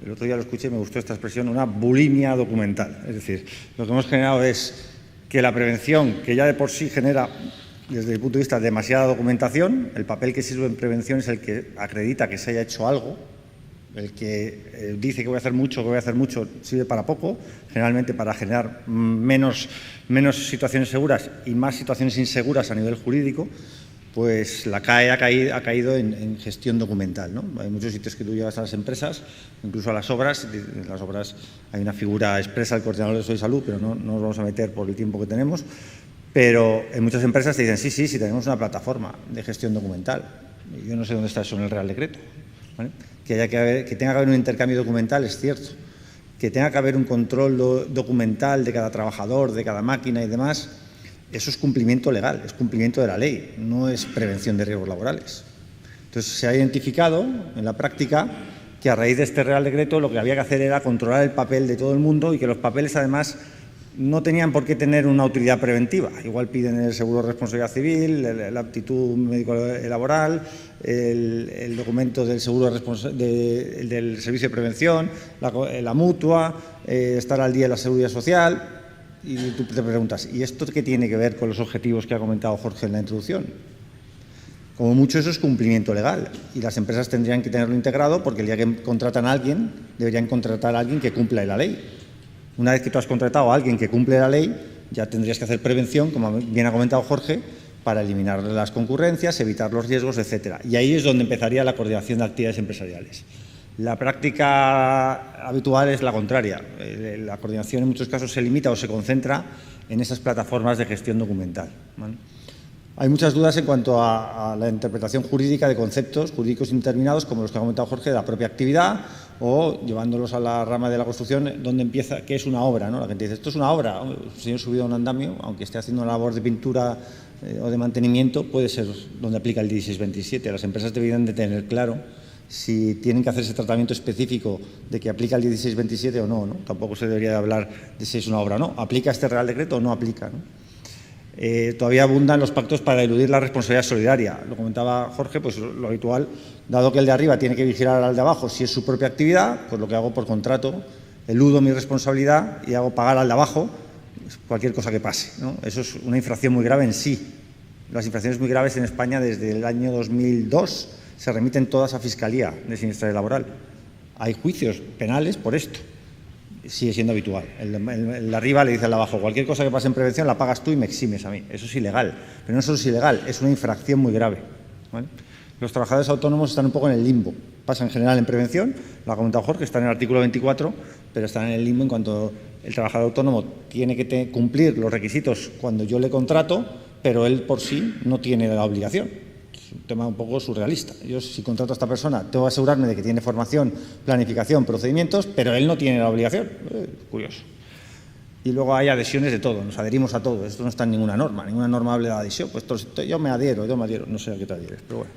el otro día lo escuché y me gustó esta expresión, una bulimia documental. Es decir, lo que hemos generado es que la prevención, que ya de por sí genera, desde el punto de vista de demasiada documentación, el papel que sirve en prevención es el que acredita que se haya hecho algo, el que dice que voy a hacer mucho, sirve para poco, generalmente para generar menos situaciones seguras y más situaciones inseguras a nivel jurídico, pues la CAE ha caído en gestión documental, ¿no? Hay muchos sitios que tú llevas a las empresas, incluso a las obras. En las obras hay una figura expresa, el coordinador de seguridad y salud, pero no nos vamos a meter por el tiempo que tenemos. Pero en muchas empresas te dicen, sí, tenemos una plataforma de gestión documental. Yo no sé dónde está eso en el Real Decreto, ¿vale? Que tenga que haber un intercambio documental, es cierto. Que tenga que haber un control documental de cada trabajador, de cada máquina y demás, eso es cumplimiento legal, es cumplimiento de la ley, no es prevención de riesgos laborales. Entonces, se ha identificado en la práctica que a raíz de este Real Decreto lo que había que hacer era controlar el papel de todo el mundo y que los papeles, además, no tenían por qué tener una utilidad preventiva. Igual piden el seguro de responsabilidad civil, la aptitud médico-laboral, el documento del seguro del servicio de prevención, la mutua, estar al día de la seguridad social. Y tú te preguntas, ¿y esto qué tiene que ver con los objetivos que ha comentado Jorge en la introducción? Como mucho eso es cumplimiento legal y las empresas tendrían que tenerlo integrado porque el día que contratan a alguien, deberían contratar a alguien que cumpla la ley. Una vez que tú has contratado a alguien que cumple la ley, ya tendrías que hacer prevención, como bien ha comentado Jorge, para eliminar las concurrencias, evitar los riesgos, etcétera. Y ahí es donde empezaría la coordinación de actividades empresariales. La práctica habitual es la contraria. La coordinación en muchos casos se limita o se concentra en esas plataformas de gestión documental, ¿vale? Hay muchas dudas en cuanto a la interpretación jurídica de conceptos jurídicos indeterminados, como los que ha comentado Jorge, de la propia actividad o llevándolos a la rama de la construcción, donde empieza, ¿qué es una obra, ¿no? La gente dice, esto es una obra. Un señor subido a un andamio, aunque esté haciendo una labor de pintura o de mantenimiento, puede ser donde aplica el 1627. Las empresas deberían de tener claro si tienen que hacer ese tratamiento específico de que aplica el 1627 o no, ¿no? Tampoco se debería de hablar de si es una obra o no. ¿Aplica este Real Decreto o no aplica, ¿no? Todavía abundan los pactos para eludir la responsabilidad solidaria. Lo comentaba Jorge, pues lo habitual, dado que el de arriba tiene que vigilar al de abajo si es su propia actividad, pues lo que hago por contrato, eludo mi responsabilidad y hago pagar al de abajo cualquier cosa que pase, ¿no? Eso es una infracción muy grave en sí. Las infracciones muy graves en España desde el año 2002 se remiten todas a Fiscalía de Siniestralidad Laboral. Hay juicios penales por esto. Sigue siendo habitual. El de arriba le dice al de abajo, cualquier cosa que pase en prevención la pagas tú y me eximes a mí. Eso es ilegal. Pero no solo es ilegal, es una infracción muy grave, ¿vale? Los trabajadores autónomos están un poco en el limbo. Pasa en general en prevención, lo ha comentado Jorge, está en el artículo 24, pero están en el limbo en cuanto el trabajador autónomo tiene que cumplir los requisitos cuando yo le contrato, pero él por sí no tiene la obligación. Es un tema un poco surrealista. Yo, si contrato a esta persona, tengo que asegurarme de que tiene formación, planificación, procedimientos, pero él no tiene la obligación. Curioso. Y luego hay adhesiones de todo, nos adherimos a todo. Esto no está en ninguna norma habla de adhesión. Pues yo me adhiero, no sé a qué te adhieres, pero bueno.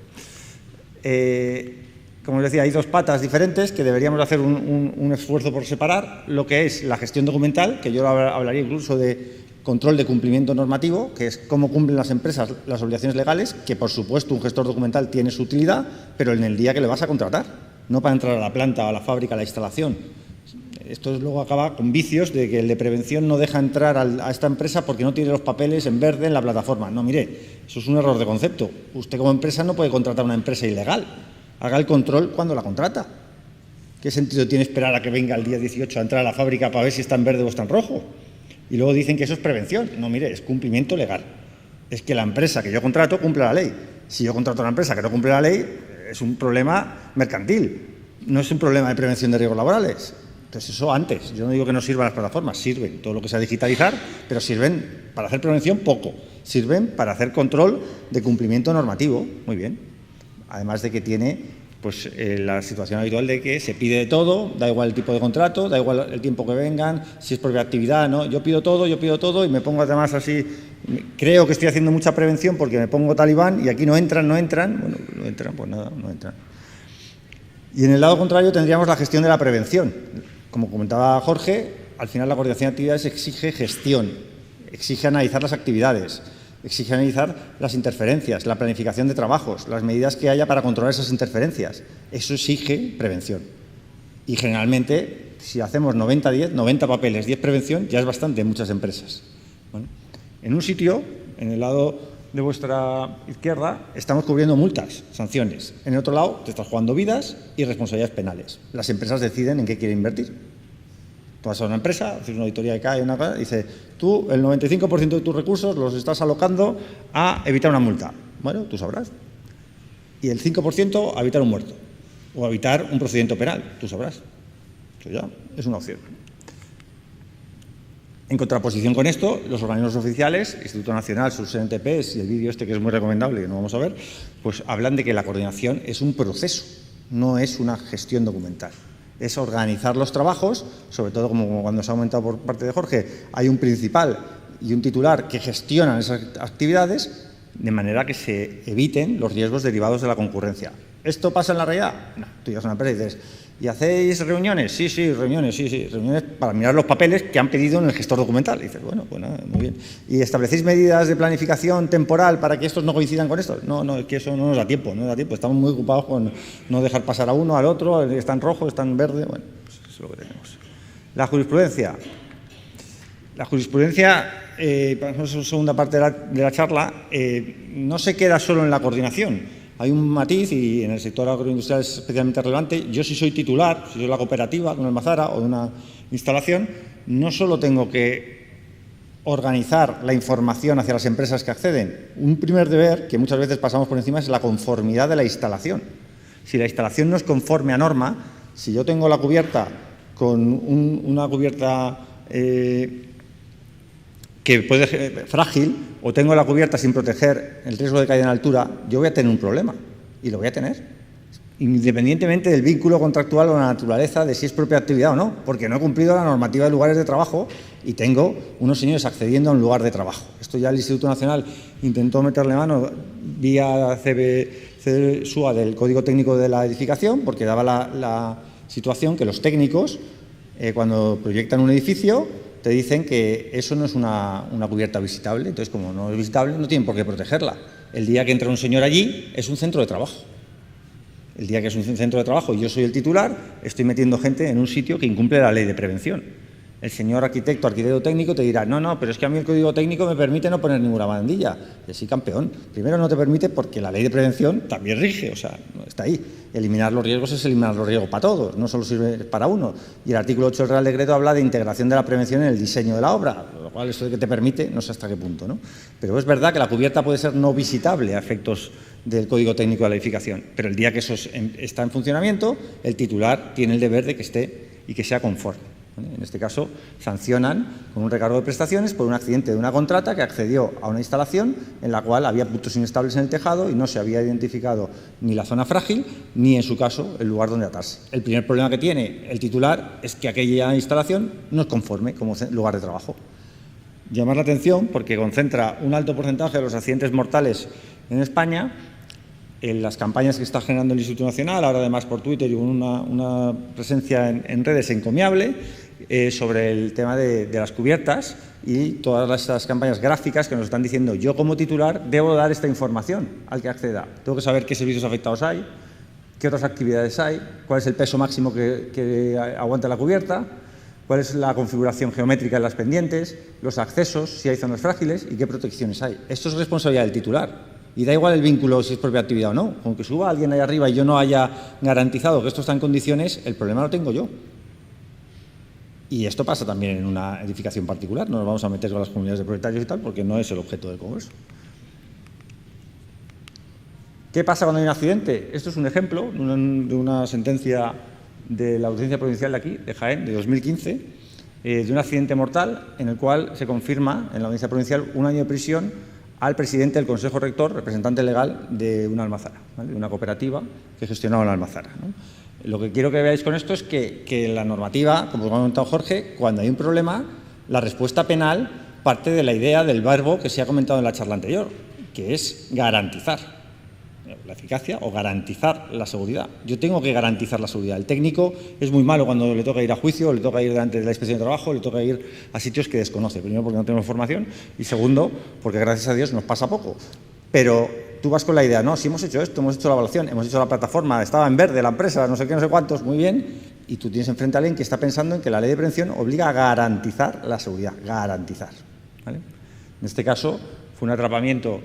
Como os decía, hay dos patas diferentes que deberíamos hacer un esfuerzo por separar. Lo que es la gestión documental, que yo hablaría incluso de control de cumplimiento normativo, que es cómo cumplen las empresas las obligaciones legales, que por supuesto un gestor documental tiene su utilidad, pero en el día que le vas a contratar, no para entrar a la planta, a la fábrica, a la instalación. Esto luego acaba con vicios de que el de prevención no deja entrar a esta empresa porque no tiene los papeles en verde en la plataforma. No, mire, eso es un error de concepto. Usted como empresa no puede contratar una empresa ilegal. Haga el control cuando la contrata. ¿Qué sentido tiene esperar a que venga el día 18 a entrar a la fábrica para ver si está en verde o está en rojo? Y luego dicen que eso es prevención. No, mire, es cumplimiento legal. Es que la empresa que yo contrato cumple la ley. Si yo contrato a una empresa que no cumple la ley, es un problema mercantil. No es un problema de prevención de riesgos laborales. Entonces, eso antes. Yo no digo que no sirvan las plataformas, sirven todo lo que sea digitalizar, pero sirven para hacer prevención poco. Sirven para hacer control de cumplimiento normativo, muy bien. Además de que tiene pues, la situación habitual de que se pide de todo, da igual el tipo de contrato, da igual el tiempo que vengan, si es propia actividad, ¿no? Yo pido todo y me pongo además así, creo que estoy haciendo mucha prevención porque me pongo talibán y aquí no entran, bueno, no entran, pues nada, no entran. Y en el lado contrario tendríamos la gestión de la prevención. Como comentaba Jorge, al final la coordinación de actividades exige gestión, exige analizar las actividades, exige analizar las interferencias, la planificación de trabajos, las medidas que haya para controlar esas interferencias. Eso exige prevención. Y generalmente, si hacemos 90-10, 90 papeles, 10 prevención, ya es bastante en muchas empresas. Bueno, en un sitio, en el lado de vuestra izquierda, estamos cubriendo multas, sanciones. En el otro lado, te estás jugando vidas y responsabilidades penales. Las empresas deciden en qué quieren invertir. Tú vas a una empresa, haces una auditoría de CAE, una cosa, y dice, tú el 95% de tus recursos los estás alocando a evitar una multa. Bueno, tú sabrás. Y el 5% a evitar un muerto o a evitar un procedimiento penal. Tú sabrás. Eso ya es una opción. En contraposición con esto, los organismos oficiales, Instituto Nacional, sus NTPs y el vídeo este que es muy recomendable, que no vamos a ver, pues hablan de que la coordinación es un proceso, no es una gestión documental. Es organizar los trabajos, sobre todo como cuando se ha aumentado por parte de Jorge, hay un principal y un titular que gestionan esas actividades de manera que se eviten los riesgos derivados de la concurrencia. ¿Esto pasa en la realidad? No, tú llegas a una empresa y dices, ¿y hacéis reuniones? Sí, reuniones para mirar los papeles que han pedido en el gestor documental. Y dices, bueno, pues nada, muy bien. ¿Y establecéis medidas de planificación temporal para que estos no coincidan con estos? No, es que eso no nos da tiempo, Estamos muy ocupados con no dejar pasar a uno, al otro, está en rojo, está en verde, bueno, pues eso es lo que tenemos. La jurisprudencia. La jurisprudencia, para la segunda parte de la charla, no se queda solo en la coordinación. Hay un matiz, y en el sector agroindustrial es especialmente relevante. Yo, si soy titular, si soy la cooperativa de una almazara o de una instalación, no solo tengo que organizar la información hacia las empresas que acceden. Un primer deber, que muchas veces pasamos por encima, es la conformidad de la instalación. Si la instalación no es conforme a norma, si yo tengo la cubierta con una cubierta que puede ser frágil, o tengo la cubierta sin proteger el riesgo de caída en altura, yo voy a tener un problema, y lo voy a tener, independientemente del vínculo contractual o la naturaleza de si es propia actividad o no, porque no he cumplido la normativa de lugares de trabajo y tengo unos señores accediendo a un lugar de trabajo. Esto ya el Instituto Nacional intentó meterle mano vía CBSUA del Código Técnico de la Edificación, porque daba la situación que los técnicos, cuando proyectan un edificio, te dicen que eso no es una cubierta visitable. Entonces, como no es visitable, no tienen por qué protegerla. El día que entra un señor allí, es un centro de trabajo. El día que es un centro de trabajo y yo soy el titular, estoy metiendo gente en un sitio que incumple la ley de prevención. El señor arquitecto técnico te dirá, no, pero es que a mí el código técnico me permite no poner ninguna bandilla. Y así, campeón. Primero no te permite porque la ley de prevención también rige, o sea, está ahí. Eliminar los riesgos es eliminar los riesgos para todos, no solo sirve para uno. Y el artículo 8 del Real Decreto habla de integración de la prevención en el diseño de la obra, lo cual esto de que te permite, no sé hasta qué punto, ¿no? Pero es verdad que la cubierta puede ser no visitable a efectos del código técnico de la edificación, pero el día que eso está en funcionamiento, el titular tiene el deber de que esté y que sea conforme. En este caso, sancionan con un recargo de prestaciones por un accidente de una contrata que accedió a una instalación en la cual había puntos inestables en el tejado y no se había identificado ni la zona frágil ni, en su caso, el lugar donde atarse. El primer problema que tiene el titular es que aquella instalación no es conforme como lugar de trabajo. Llamar la atención porque concentra un alto porcentaje de los accidentes mortales en España en las campañas que está generando el Instituto Nacional, ahora además por Twitter y con una presencia en redes encomiable, sobre el tema de las cubiertas y todas estas campañas gráficas que nos están diciendo yo como titular debo dar esta información al que acceda. Tengo que saber qué servicios afectados hay, qué otras actividades hay, cuál es el peso máximo que aguanta la cubierta, cuál es la configuración geométrica de las pendientes, los accesos, si hay zonas frágiles y qué protecciones hay. Esto es responsabilidad del titular. Y da igual el vínculo si es propia actividad o no. Aunque suba alguien ahí arriba y yo no haya garantizado que esto está en condiciones, el problema lo tengo yo. Y esto pasa también en una edificación particular. No nos vamos a meter con las comunidades de propietarios y tal, porque no es el objeto del Congreso. ¿Qué pasa cuando hay un accidente? Esto es un ejemplo de una sentencia de la Audiencia Provincial de aquí, de Jaén, de 2015, de un accidente mortal en el cual se confirma en la Audiencia Provincial 1 año de prisión al presidente del Consejo Rector, representante legal de una almazara, ¿vale? De una cooperativa que gestionaba la almazara, ¿no? Lo que quiero que veáis con esto es que la normativa, como ha comentado Jorge, cuando hay un problema, la respuesta penal parte de la idea del verbo que se ha comentado en la charla anterior, que es garantizar la eficacia o garantizar la seguridad. Yo tengo que garantizar la seguridad. El técnico es muy malo cuando le toca ir a juicio, le toca ir delante de la inspección de trabajo, le toca ir a sitios que desconoce. Primero, porque no tenemos formación y segundo, porque gracias a Dios nos pasa poco. Pero tú vas con la idea, no, si hemos hecho esto, hemos hecho la evaluación, hemos hecho la plataforma, estaba en verde la empresa, no sé qué, no sé cuántos, muy bien, y tú tienes enfrente a alguien que está pensando en que la ley de prevención obliga a garantizar la seguridad, garantizar, ¿vale? En este caso fue un atrapamiento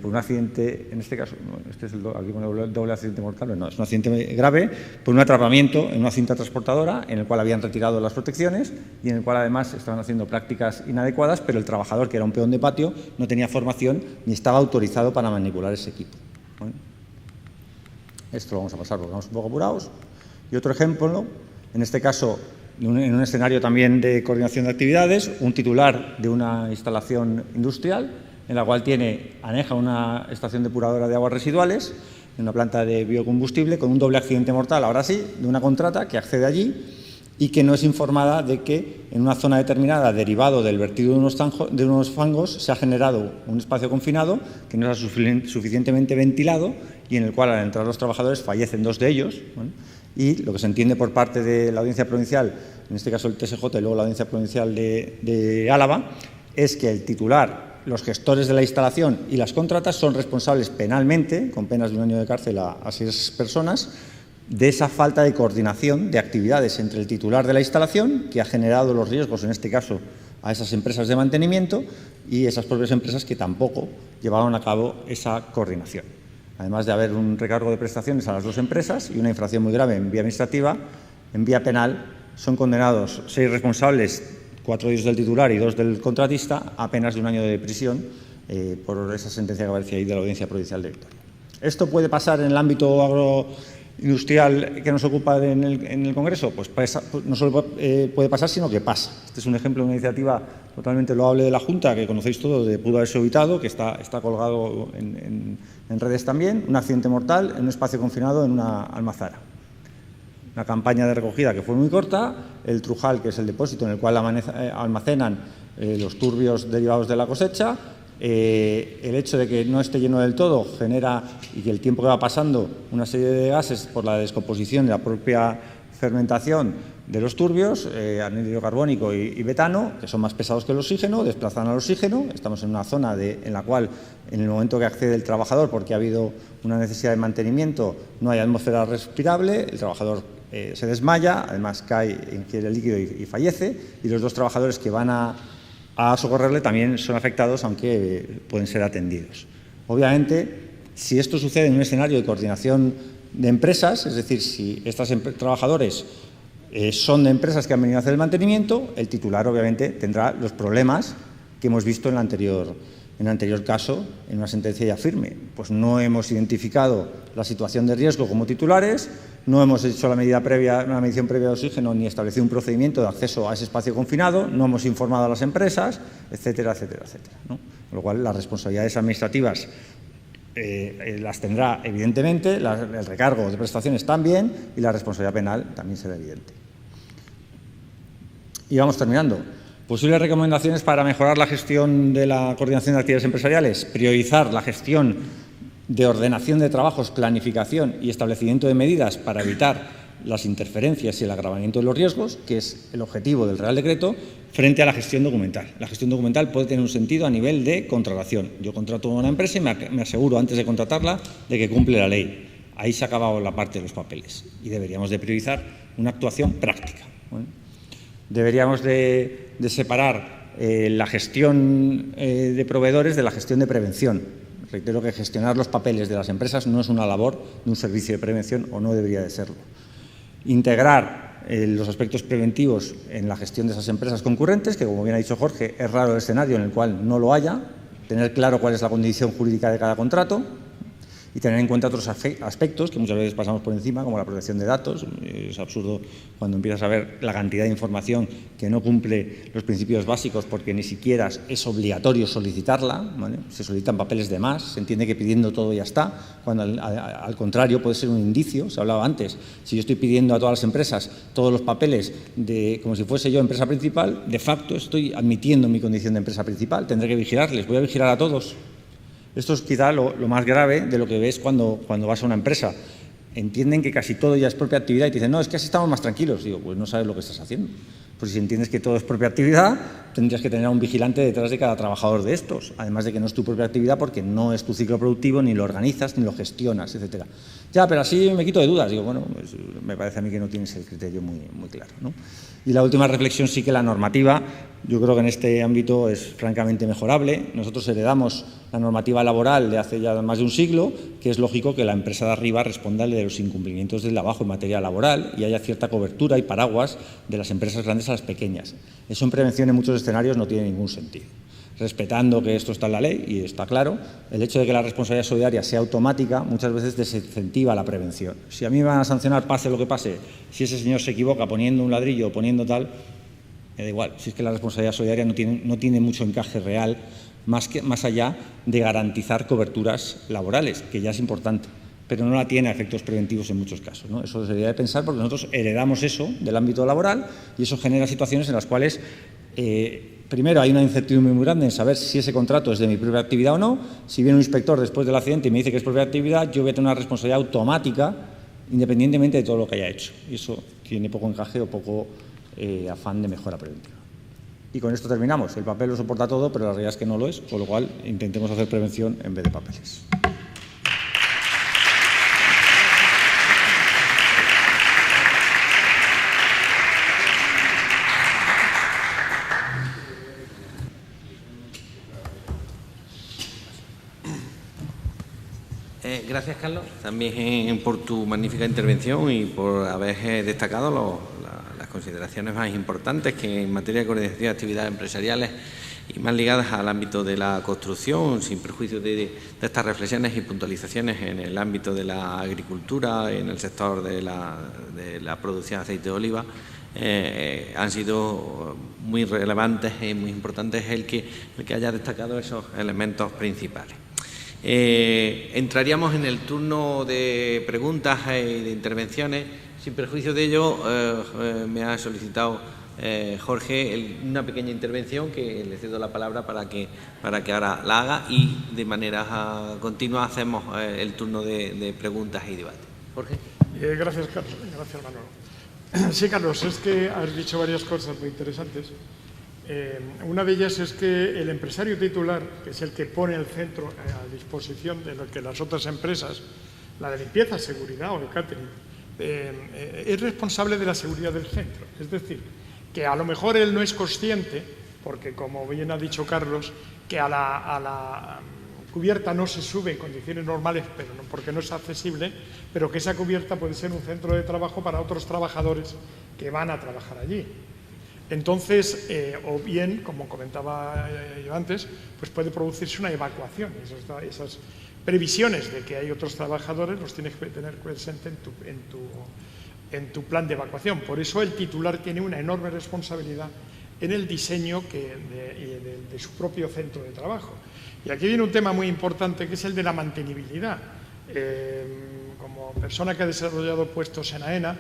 por un accidente, en este caso, no, este es el doble accidente mortal, no, es un accidente grave, por un atrapamiento en una cinta transportadora en el cual habían retirado las protecciones y en el cual además estaban haciendo prácticas inadecuadas, pero el trabajador, que era un peón de patio, no tenía formación ni estaba autorizado para manipular ese equipo, ¿vale? Esto lo vamos a pasar porque vamos un poco apurados. Y otro ejemplo, en este caso, en un escenario también de coordinación de actividades, un titular de una instalación industrial en la cual aneja una estación depuradora de aguas residuales, en una planta de biocombustible, con un doble accidente mortal, ahora sí, de una contrata que accede allí y que no es informada de que en una zona determinada, derivado del vertido de unos fangos, se ha generado un espacio confinado que no está suficientemente ventilado y en el cual, al entrar los trabajadores, fallecen 2 de ellos, ¿vale? Y lo que se entiende por parte de la Audiencia Provincial, en este caso el TSJ y luego la Audiencia Provincial de Álava, es que el titular, los gestores de la instalación y las contratas son responsables penalmente, con penas de 1 año de cárcel a 6 personas, de esa falta de coordinación de actividades entre el titular de la instalación, que ha generado los riesgos, en este caso, a esas empresas de mantenimiento, y esas propias empresas que tampoco llevaron a cabo esa coordinación. Además de haber un recargo de prestaciones a las 2 empresas y una infracción muy grave en vía administrativa, en vía penal son condenados 6 responsables, 4 de ellos del titular y 2 del contratista, a penas de 1 año de prisión por esa sentencia que aparece ahí de la Audiencia Provincial de Vitoria. ¿Esto puede pasar en el ámbito agroindustrial que nos ocupa en el Congreso? Pues no solo puede pasar, sino que pasa. Este es un ejemplo de una iniciativa totalmente loable de la Junta, que conocéis todos, de Pudo haberse evitado, que está colgado en redes también, un accidente mortal en un espacio confinado en una almazara. Una campaña de recogida que fue muy corta, el trujal, que es el depósito en el cual almacenan los turbios derivados de la cosecha, el hecho de que no esté lleno del todo genera, y que el tiempo que va pasando, una serie de gases por la descomposición y la propia fermentación de los turbios, anhídrido carbónico y betano, que son más pesados que el oxígeno, desplazan al oxígeno. Estamos en una zona en la cual, en el momento que accede el trabajador, porque ha habido una necesidad de mantenimiento, no hay atmósfera respirable, el trabajador se desmaya, además cae, ingiere líquido y fallece, y los 2 trabajadores que van a socorrerle también son afectados, aunque pueden ser atendidos. Obviamente, si esto sucede en un escenario de coordinación de empresas, es decir, si estos trabajadores son de empresas que han venido a hacer el mantenimiento, el titular obviamente tendrá los problemas que hemos visto en el anterior caso, en una sentencia ya firme. Pues no hemos identificado la situación de riesgo como titulares, no hemos hecho una medición previa de oxígeno ni establecido un procedimiento de acceso a ese espacio confinado, no hemos informado a las empresas, etcétera, etcétera, etcétera, ¿no? Con lo cual, las responsabilidades administrativas las tendrá evidentemente, el recargo de prestaciones también y la responsabilidad penal también será evidente. Y vamos terminando. Posibles recomendaciones para mejorar la gestión de la coordinación de actividades empresariales. Priorizar la gestión de ordenación de trabajos, planificación y establecimiento de medidas para evitar las interferencias y el agravamiento de los riesgos, que es el objetivo del Real Decreto, frente a la gestión documental. La gestión documental puede tener un sentido a nivel de contratación. Yo contrato a una empresa y me aseguro antes de contratarla de que cumple la ley. Ahí se ha acabado la parte de los papeles y deberíamos de priorizar una actuación práctica. ¿Bueno? Deberíamos de separar la gestión de proveedores de la gestión de prevención. Reitero que gestionar los papeles de las empresas no es una labor de un servicio de prevención o no debería de serlo. Integrar los aspectos preventivos en la gestión de esas empresas concurrentes, que como bien ha dicho Jorge, es raro el escenario en el cual no lo haya, tener claro cuál es la condición jurídica de cada contrato y tener en cuenta otros aspectos que muchas veces pasamos por encima, como la protección de datos. Es absurdo cuando empiezas a ver la cantidad de información que no cumple los principios básicos porque ni siquiera es obligatorio solicitarla, ¿vale? Se solicitan papeles de más, se entiende que pidiendo todo ya está, cuando al contrario puede ser un indicio. Se hablaba antes, si yo estoy pidiendo a todas las empresas todos los papeles como si fuese yo empresa principal, de facto estoy admitiendo mi condición de empresa principal, tendré que vigilarles, voy a vigilar a todos. Esto es quizá lo más grave de lo que ves cuando vas a una empresa. Entienden que casi todo ya es propia actividad y te dicen, no, es que así estamos más tranquilos. Digo, pues no sabes lo que estás haciendo. Pues si entiendes que todo es propia actividad, tendrías que tener a un vigilante detrás de cada trabajador de estos. Además de que no es tu propia actividad porque no es tu ciclo productivo, ni lo organizas, ni lo gestionas, etcétera. Ya, pero así me quito de dudas. Digo, bueno, pues me parece a mí que no tienes el criterio muy claro, ¿no? Y la última reflexión, sí que la normativa, yo creo que en este ámbito es francamente mejorable. Nosotros heredamos la normativa laboral de hace ya más de un siglo, que es lógico que la empresa de arriba responda de los incumplimientos del de abajo en materia laboral y haya cierta cobertura y paraguas de las empresas grandes a las pequeñas. Eso en prevención en muchos escenarios no tiene ningún sentido. Respetando que esto está en la ley y está claro, el hecho de que la responsabilidad solidaria sea automática muchas veces desincentiva la prevención. Si a mí me van a sancionar, pase lo que pase, si ese señor se equivoca poniendo un ladrillo o poniendo tal, me da igual. Si es que la responsabilidad solidaria no tiene mucho encaje real, más allá de garantizar coberturas laborales, que ya es importante, pero no la tiene a efectos preventivos en muchos casos, ¿no? Eso debería de pensar porque nosotros heredamos eso del ámbito laboral y eso genera situaciones en las cuales primero, hay una incertidumbre muy grande en saber si ese contrato es de mi propia actividad o no. Si viene un inspector después del accidente y me dice que es propia actividad, yo voy a tener una responsabilidad automática independientemente de todo lo que haya hecho. Y eso tiene poco encaje o poco afán de mejora preventiva. Y con esto terminamos. El papel lo soporta todo, pero la realidad es que no lo es, con lo cual intentemos hacer prevención en vez de papeles. Gracias, Carlos, también por tu magnífica intervención y por haber destacado las consideraciones más importantes que en materia de coordinación de actividades empresariales y más ligadas al ámbito de la construcción, sin perjuicio de estas reflexiones y puntualizaciones en el ámbito de la agricultura, en el sector de la producción de aceite de oliva, han sido muy relevantes y muy importantes el que haya destacado esos elementos principales. Entraríamos en el turno de preguntas y de intervenciones. Sin perjuicio de ello, me ha solicitado Jorge una pequeña intervención que le cedo la palabra para que ahora la haga y de manera continua hacemos el turno de preguntas y debate. Jorge. Gracias, Carlos. Gracias, Manuel. Sí, Carlos, es que has dicho varias cosas muy interesantes. Una de ellas es que el empresario titular, que es el que pone el centro a disposición de lo que las otras empresas, la de limpieza, seguridad o el catering, es responsable de la seguridad del centro. Es decir, que a lo mejor él no es consciente, porque como bien ha dicho Carlos, que a la cubierta no se sube en condiciones normales, pero no, porque no es accesible, pero que esa cubierta puede ser un centro de trabajo para otros trabajadores que van a trabajar allí. Entonces, o bien, como comentaba yo antes, pues puede producirse una evacuación. Esas previsiones de que hay otros trabajadores los tienes que tener presente en tu plan de evacuación. Por eso el titular tiene una enorme responsabilidad en el diseño de su propio centro de trabajo. Y aquí viene un tema muy importante, que es el de la mantenibilidad. Como persona que ha desarrollado puestos en AENA,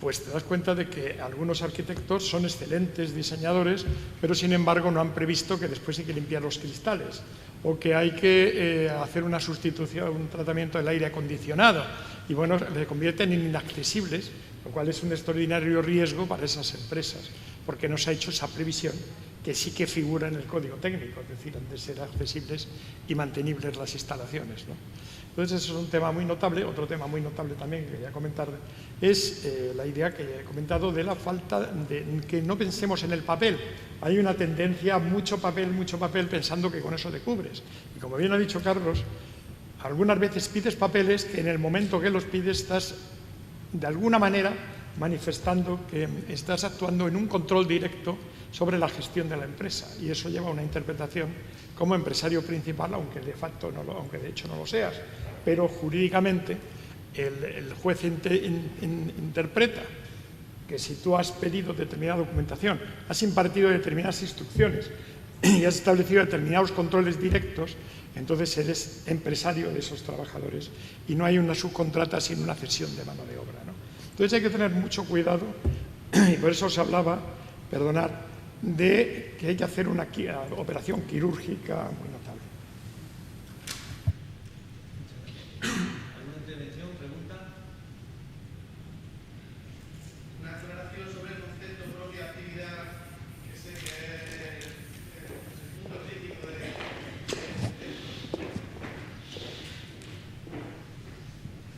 pues te das cuenta de que algunos arquitectos son excelentes diseñadores, pero sin embargo no han previsto que después hay que limpiar los cristales o que hay que hacer una sustitución, un tratamiento del aire acondicionado, y bueno, le convierten en inaccesibles, lo cual es un extraordinario riesgo para esas empresas, porque no se ha hecho esa previsión que sí que figura en el código técnico, es decir, han de ser accesibles y mantenibles las instalaciones, ¿no? Entonces, eso es un tema muy notable. Otro tema muy notable también que quería comentar es la idea que he comentado de la falta de que no pensemos en el papel. Hay una tendencia a mucho papel, pensando que con eso te cubres. Y como bien ha dicho Carlos, algunas veces pides papeles que en el momento que los pides estás, de alguna manera, manifestando que estás actuando en un control directo sobre la gestión de la empresa, y eso lleva a una interpretación como empresario principal, aunque de hecho no lo seas, pero jurídicamente el juez interpreta que si tú has pedido determinada documentación, has impartido determinadas instrucciones y has establecido determinados controles directos, entonces eres empresario de esos trabajadores y no hay una subcontrata sin una cesión de mano de obra, ¿no? Entonces hay que tener mucho cuidado, y por eso se hablaba, de que hay que hacer una operación quirúrgica muy notable. ¿Alguna intervención, pregunta? Una aclaración sobre el concepto propia actividad, que sé que es el punto crítico de...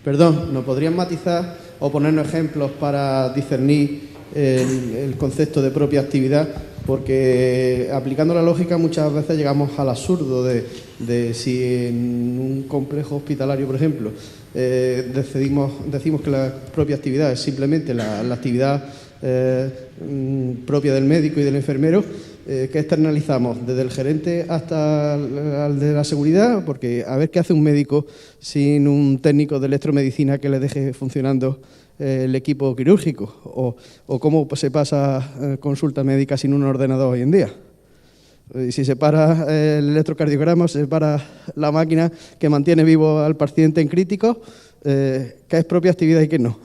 Perdón, ¿nos podrían matizar o ponernos ejemplos para discernir el concepto de propia actividad? Porque aplicando la lógica muchas veces llegamos al absurdo de si en un complejo hospitalario, por ejemplo, decimos que la propia actividad es simplemente la actividad propia del médico y del enfermero, que externalizamos desde el gerente hasta el de la seguridad, porque a ver qué hace un médico sin un técnico de electromedicina que le deje funcionando el equipo quirúrgico, o cómo se pasa consulta médica sin un ordenador hoy en día. Y si se para el electrocardiograma, se para la máquina que mantiene vivo al paciente en crítico, ¿qué es propia actividad y qué no?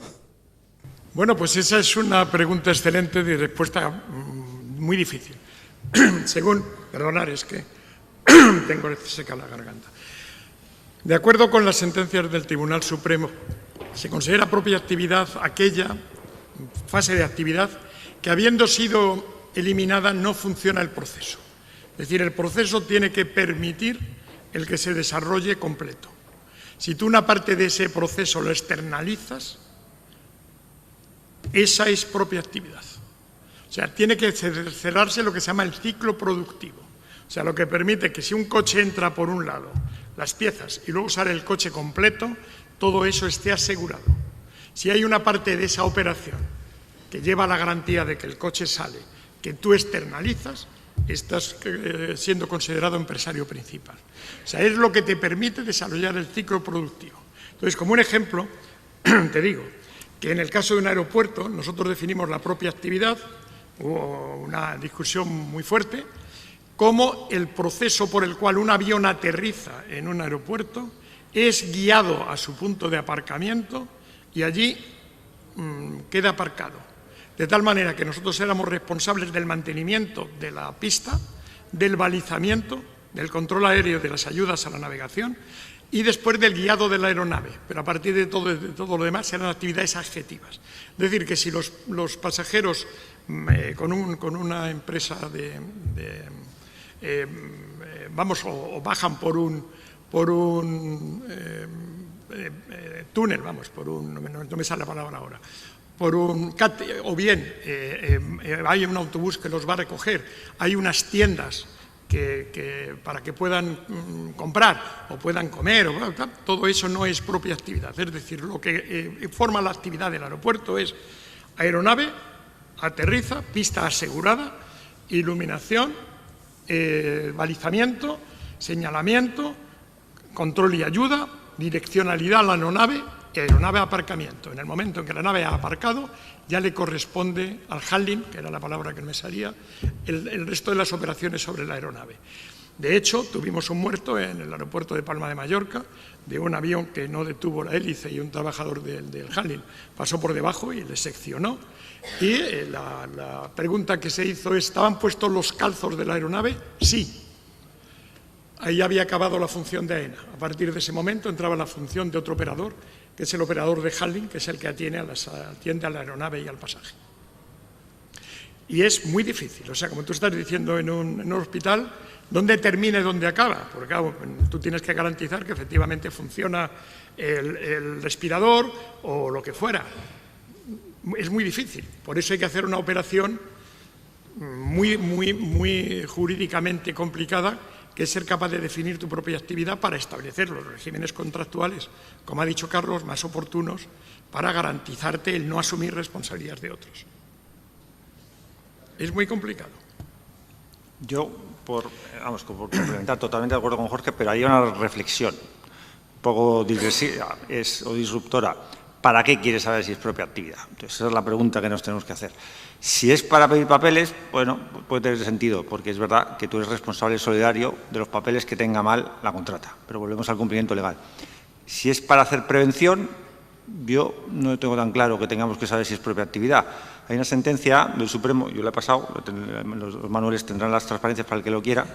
Bueno, pues esa es una pregunta excelente de respuesta muy difícil. Es que tengo seca la garganta. De acuerdo con las sentencias del Tribunal Supremo, se considera propia actividad aquella fase de actividad que, habiendo sido eliminada, no funciona el proceso. Es decir, el proceso tiene que permitir el que se desarrolle completo. Si tú una parte de ese proceso lo externalizas, esa es propia actividad. O sea, tiene que cerrarse lo que se llama el ciclo productivo. O sea, lo que permite que si un coche entra por un lado, las piezas, y luego sale el coche completo, todo eso esté asegurado. Si hay una parte de esa operación que lleva la garantía de que el coche sale, que tú externalizas, estás siendo considerado empresario principal. O sea, es lo que te permite desarrollar el ciclo productivo. Entonces, como un ejemplo, te digo que en el caso de un aeropuerto, nosotros definimos la propia actividad, hubo una discusión muy fuerte, como el proceso por el cual un avión aterriza en un aeropuerto es guiado a su punto de aparcamiento y allí queda aparcado. De tal manera que nosotros éramos responsables del mantenimiento de la pista, del balizamiento, del control aéreo, de las ayudas a la navegación y después del guiado de la aeronave. Pero a partir de todo lo demás eran actividades adjetivas. Es decir, que si los pasajeros con una empresa o bajan por un túnel, vamos, no me sale la palabra ahora, o bien hay un autobús que los va a recoger, hay unas tiendas para que puedan comprar o puedan comer, todo eso no es propia actividad. Es decir, lo que forma la actividad del aeropuerto es aeronave, aterriza, pista asegurada, iluminación, balizamiento, señalamiento, control y ayuda, direccionalidad a la aeronave y aeronave aparcamiento. En el momento en que la nave ha aparcado, ya le corresponde al handling, que era la palabra que me salía, el resto de las operaciones sobre la aeronave. De hecho, tuvimos un muerto en el aeropuerto de Palma de Mallorca, de un avión que no detuvo la hélice y un trabajador del handling pasó por debajo y le seccionó. Y la pregunta que se hizo es, ¿estaban puestos los calzos de la aeronave? Sí. Ahí había acabado la función de AENA. A partir de ese momento entraba la función de otro operador, que es el operador de handling, que es el que atiende a la aeronave y al pasaje. Y es muy difícil, o sea, como tú estás diciendo en un hospital, ¿dónde termina y dónde acaba? Porque claro, tú tienes que garantizar que efectivamente funciona el respirador o lo que fuera. Es muy difícil, por eso hay que hacer una operación muy jurídicamente complicada, que es ser capaz de definir tu propia actividad para establecer los regímenes contractuales, como ha dicho Carlos, más oportunos para garantizarte el no asumir responsabilidades de otros. Es muy complicado. Yo, por complementar, totalmente de acuerdo con Jorge, pero hay una reflexión un poco digresiva o disruptora. ¿Para qué quieres saber si es propia actividad? Entonces, esa es la pregunta que nos tenemos que hacer. Si es para pedir papeles, bueno, puede tener sentido, porque es verdad que tú eres responsable solidario de los papeles que tenga mal la contrata, pero volvemos al cumplimiento legal. Si es para hacer prevención, yo no tengo tan claro que tengamos que saber si es propia actividad. Hay una sentencia del Supremo, yo la he pasado, los manuales tendrán las transparencias para el que lo quiera,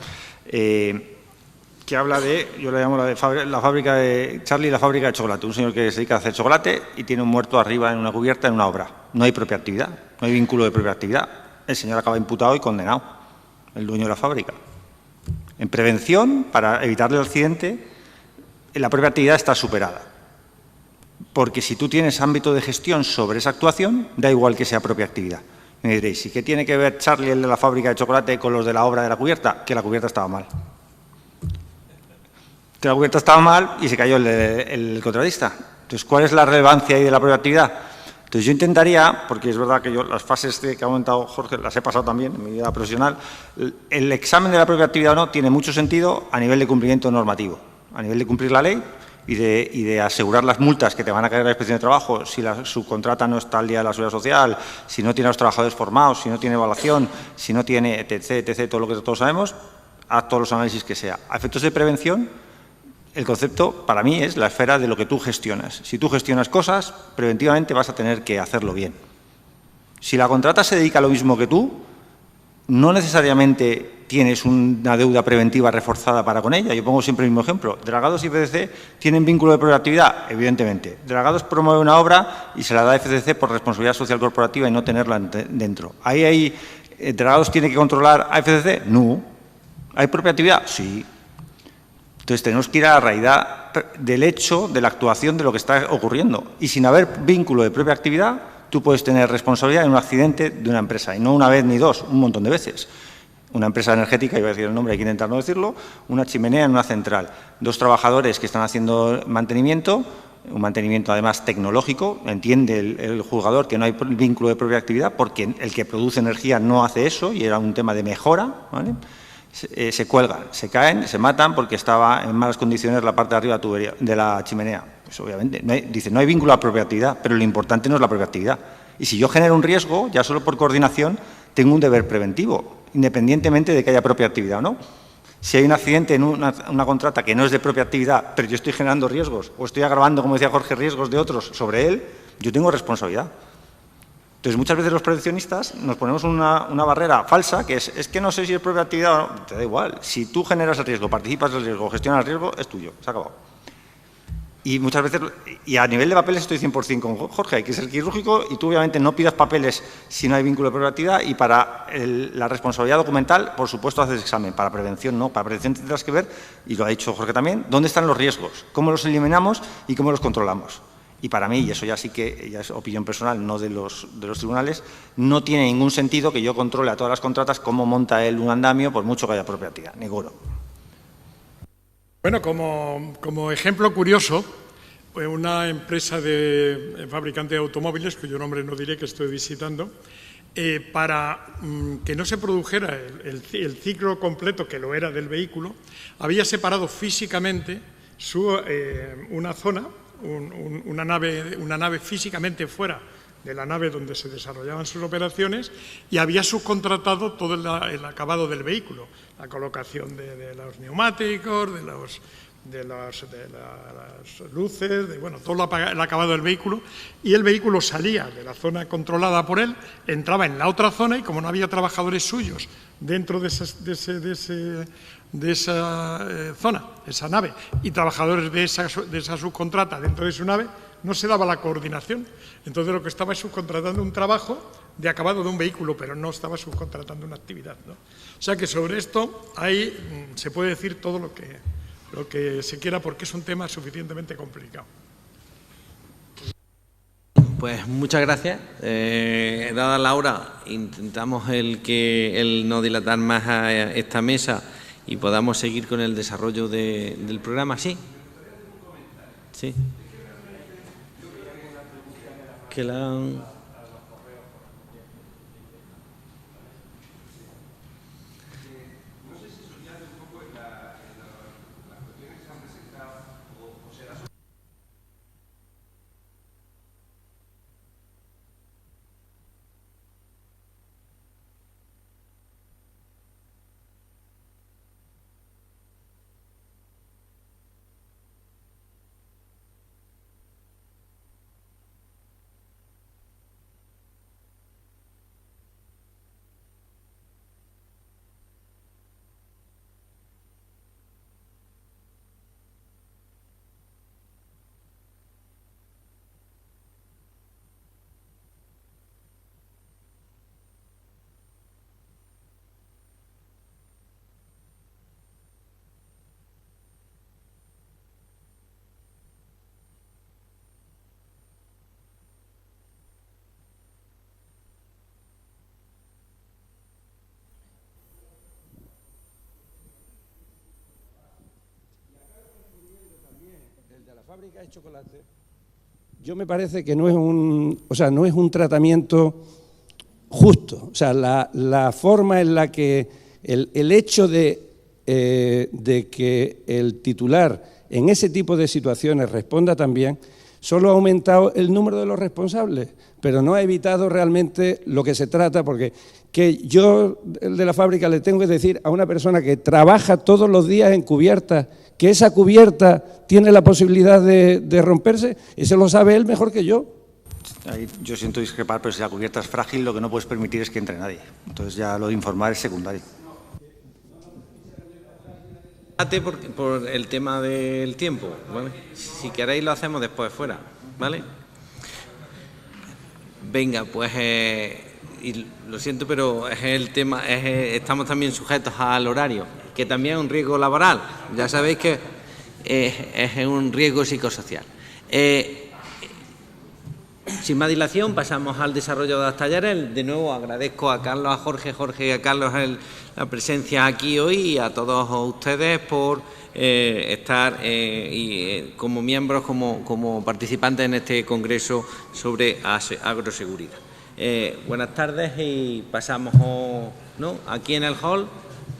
que habla de, yo la llamo la fábrica de Charlie y la fábrica de chocolate. Un señor que se dedica a hacer chocolate y tiene un muerto arriba en una cubierta en una obra. No hay propia actividad, no hay vínculo de propia actividad. El señor acaba imputado y condenado, el dueño de la fábrica. En prevención, para evitarle el accidente, la propia actividad está superada. Porque si tú tienes ámbito de gestión sobre esa actuación, da igual que sea propia actividad. Me diréis, ¿y qué tiene que ver Charlie, el de la fábrica de chocolate, con los de la obra de la cubierta? Que la cubierta estaba mal. Que la cubierta estaba mal y se cayó el contratista. Entonces, ¿cuál es la relevancia ahí de la propia actividad? Entonces, yo intentaría, porque es verdad que yo las fases que ha comentado Jorge las he pasado también en mi vida profesional, el examen de la propia actividad o no tiene mucho sentido a nivel de cumplimiento normativo, a nivel de cumplir la ley y de asegurar las multas que te van a caer a la inspección de trabajo si la subcontrata no está al día de la seguridad social, si no tiene a los trabajadores formados, si no tiene evaluación, si no tiene etc., todo lo que todos sabemos, haz todos los análisis que sea. A efectos de prevención, el concepto, para mí, es la esfera de lo que tú gestionas. Si tú gestionas cosas, preventivamente vas a tener que hacerlo bien. Si la contrata se dedica a lo mismo que tú, no necesariamente tienes una deuda preventiva reforzada para con ella. Yo pongo siempre el mismo ejemplo. Dragados y FCC tienen vínculo de propia actividad, evidentemente. Dragados promueve una obra y se la da a FCC por responsabilidad social corporativa y no tenerla dentro. ¿Ahí Dragados tiene que controlar a FCC? No. ¿Hay propia actividad? Sí. Entonces, tenemos que ir a la realidad del hecho, de la actuación, de lo que está ocurriendo. Y sin haber vínculo de propia actividad, tú puedes tener responsabilidad en un accidente de una empresa. Y no una vez ni dos, un montón de veces. Una empresa energética, iba a decir el nombre, hay que intentar no decirlo, una chimenea en una central. Dos trabajadores que están haciendo mantenimiento, un mantenimiento además tecnológico. Entiende el juzgador que no hay vínculo de propia actividad porque el que produce energía no hace eso y era un tema de mejora, ¿vale? Se cuelgan, se caen, se matan porque estaba en malas condiciones la parte de arriba de la chimenea. Pues obviamente, no hay vínculo a la propia actividad, pero lo importante no es la propia actividad. Y si yo genero un riesgo, ya solo por coordinación, tengo un deber preventivo, independientemente de que haya propia actividad o no. Si hay un accidente en una contrata que no es de propia actividad, pero yo estoy generando riesgos o estoy agravando, como decía Jorge, riesgos de otros sobre él, yo tengo responsabilidad. Entonces, muchas veces los prevencionistas nos ponemos una barrera falsa, que es que no sé si es propia actividad o no. Te da igual. Si tú generas el riesgo, participas del riesgo, gestionas el riesgo, es tuyo. Se ha acabado. Y muchas veces, y a nivel de papeles estoy 100% con Jorge, hay que ser quirúrgico y tú obviamente no pidas papeles si no hay vínculo de propiedad, y para la responsabilidad documental, por supuesto, haces examen. Para prevención no, para prevención tendrás que ver, y lo ha dicho Jorge también, dónde están los riesgos, cómo los eliminamos y cómo los controlamos. Y para mí, y eso ya sí que ya es opinión personal, no de los tribunales, no tiene ningún sentido que yo controle a todas las contratas cómo monta él un andamio, por mucho que haya propiedad, ninguno. Bueno, como ejemplo curioso, una empresa de fabricante de automóviles, cuyo nombre no diré, que estoy visitando, para que no se produjera el ciclo completo, que lo era del vehículo, había separado físicamente una zona, una nave físicamente fuera de la nave donde se desarrollaban sus operaciones, y había subcontratado todo el acabado del vehículo, la colocación de los neumáticos, de las luces, bueno, todo el acabado del vehículo, y el vehículo salía de la zona controlada por él, entraba en la otra zona, y como no había trabajadores suyos dentro de esa zona, esa nave, y trabajadores de esa subcontrata dentro de su nave, no se daba la coordinación. Entonces lo que estaba es subcontratando un trabajo de acabado de un vehículo, pero no estaba subcontratando una actividad, ¿no? O sea que sobre esto ahí se puede decir todo lo que se quiera, porque es un tema suficientemente complicado. Pues muchas gracias. Dada la hora, intentamos el no dilatar más a esta mesa y podamos seguir con el desarrollo del programa. ¿Sí? Sí. Que la han... Fábrica de chocolate, yo me parece que no es un tratamiento justo. O sea, la forma en la que el hecho de que el titular en ese tipo de situaciones responda también, solo ha aumentado el número de los responsables, pero no ha evitado realmente lo que se trata, porque que yo, el de la fábrica, le tengo que decir a una persona que trabaja todos los días en cubierta, que esa cubierta tiene la posibilidad de romperse, eso lo sabe él mejor que yo. Ahí yo siento discrepar, pero si la cubierta es frágil, lo que no puedes permitir es que entre nadie. Entonces ya lo de informar es secundario. Por el tema del tiempo, ¿vale? Si queréis lo hacemos después fuera, ¿vale? Venga, pues y lo siento, pero es el tema, estamos también sujetos al horario, que también es un riesgo laboral. Ya sabéis que es un riesgo psicosocial. Sin más dilación, pasamos al desarrollo de los talleres. De nuevo agradezco a Carlos, a Jorge y a Carlos la presencia aquí hoy, y a todos ustedes por estar como miembros, como participantes en este congreso sobre agroseguridad. Buenas tardes, y pasamos aquí en el hall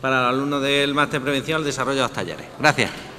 para los alumnos del máster de prevención al desarrollo de los talleres. Gracias.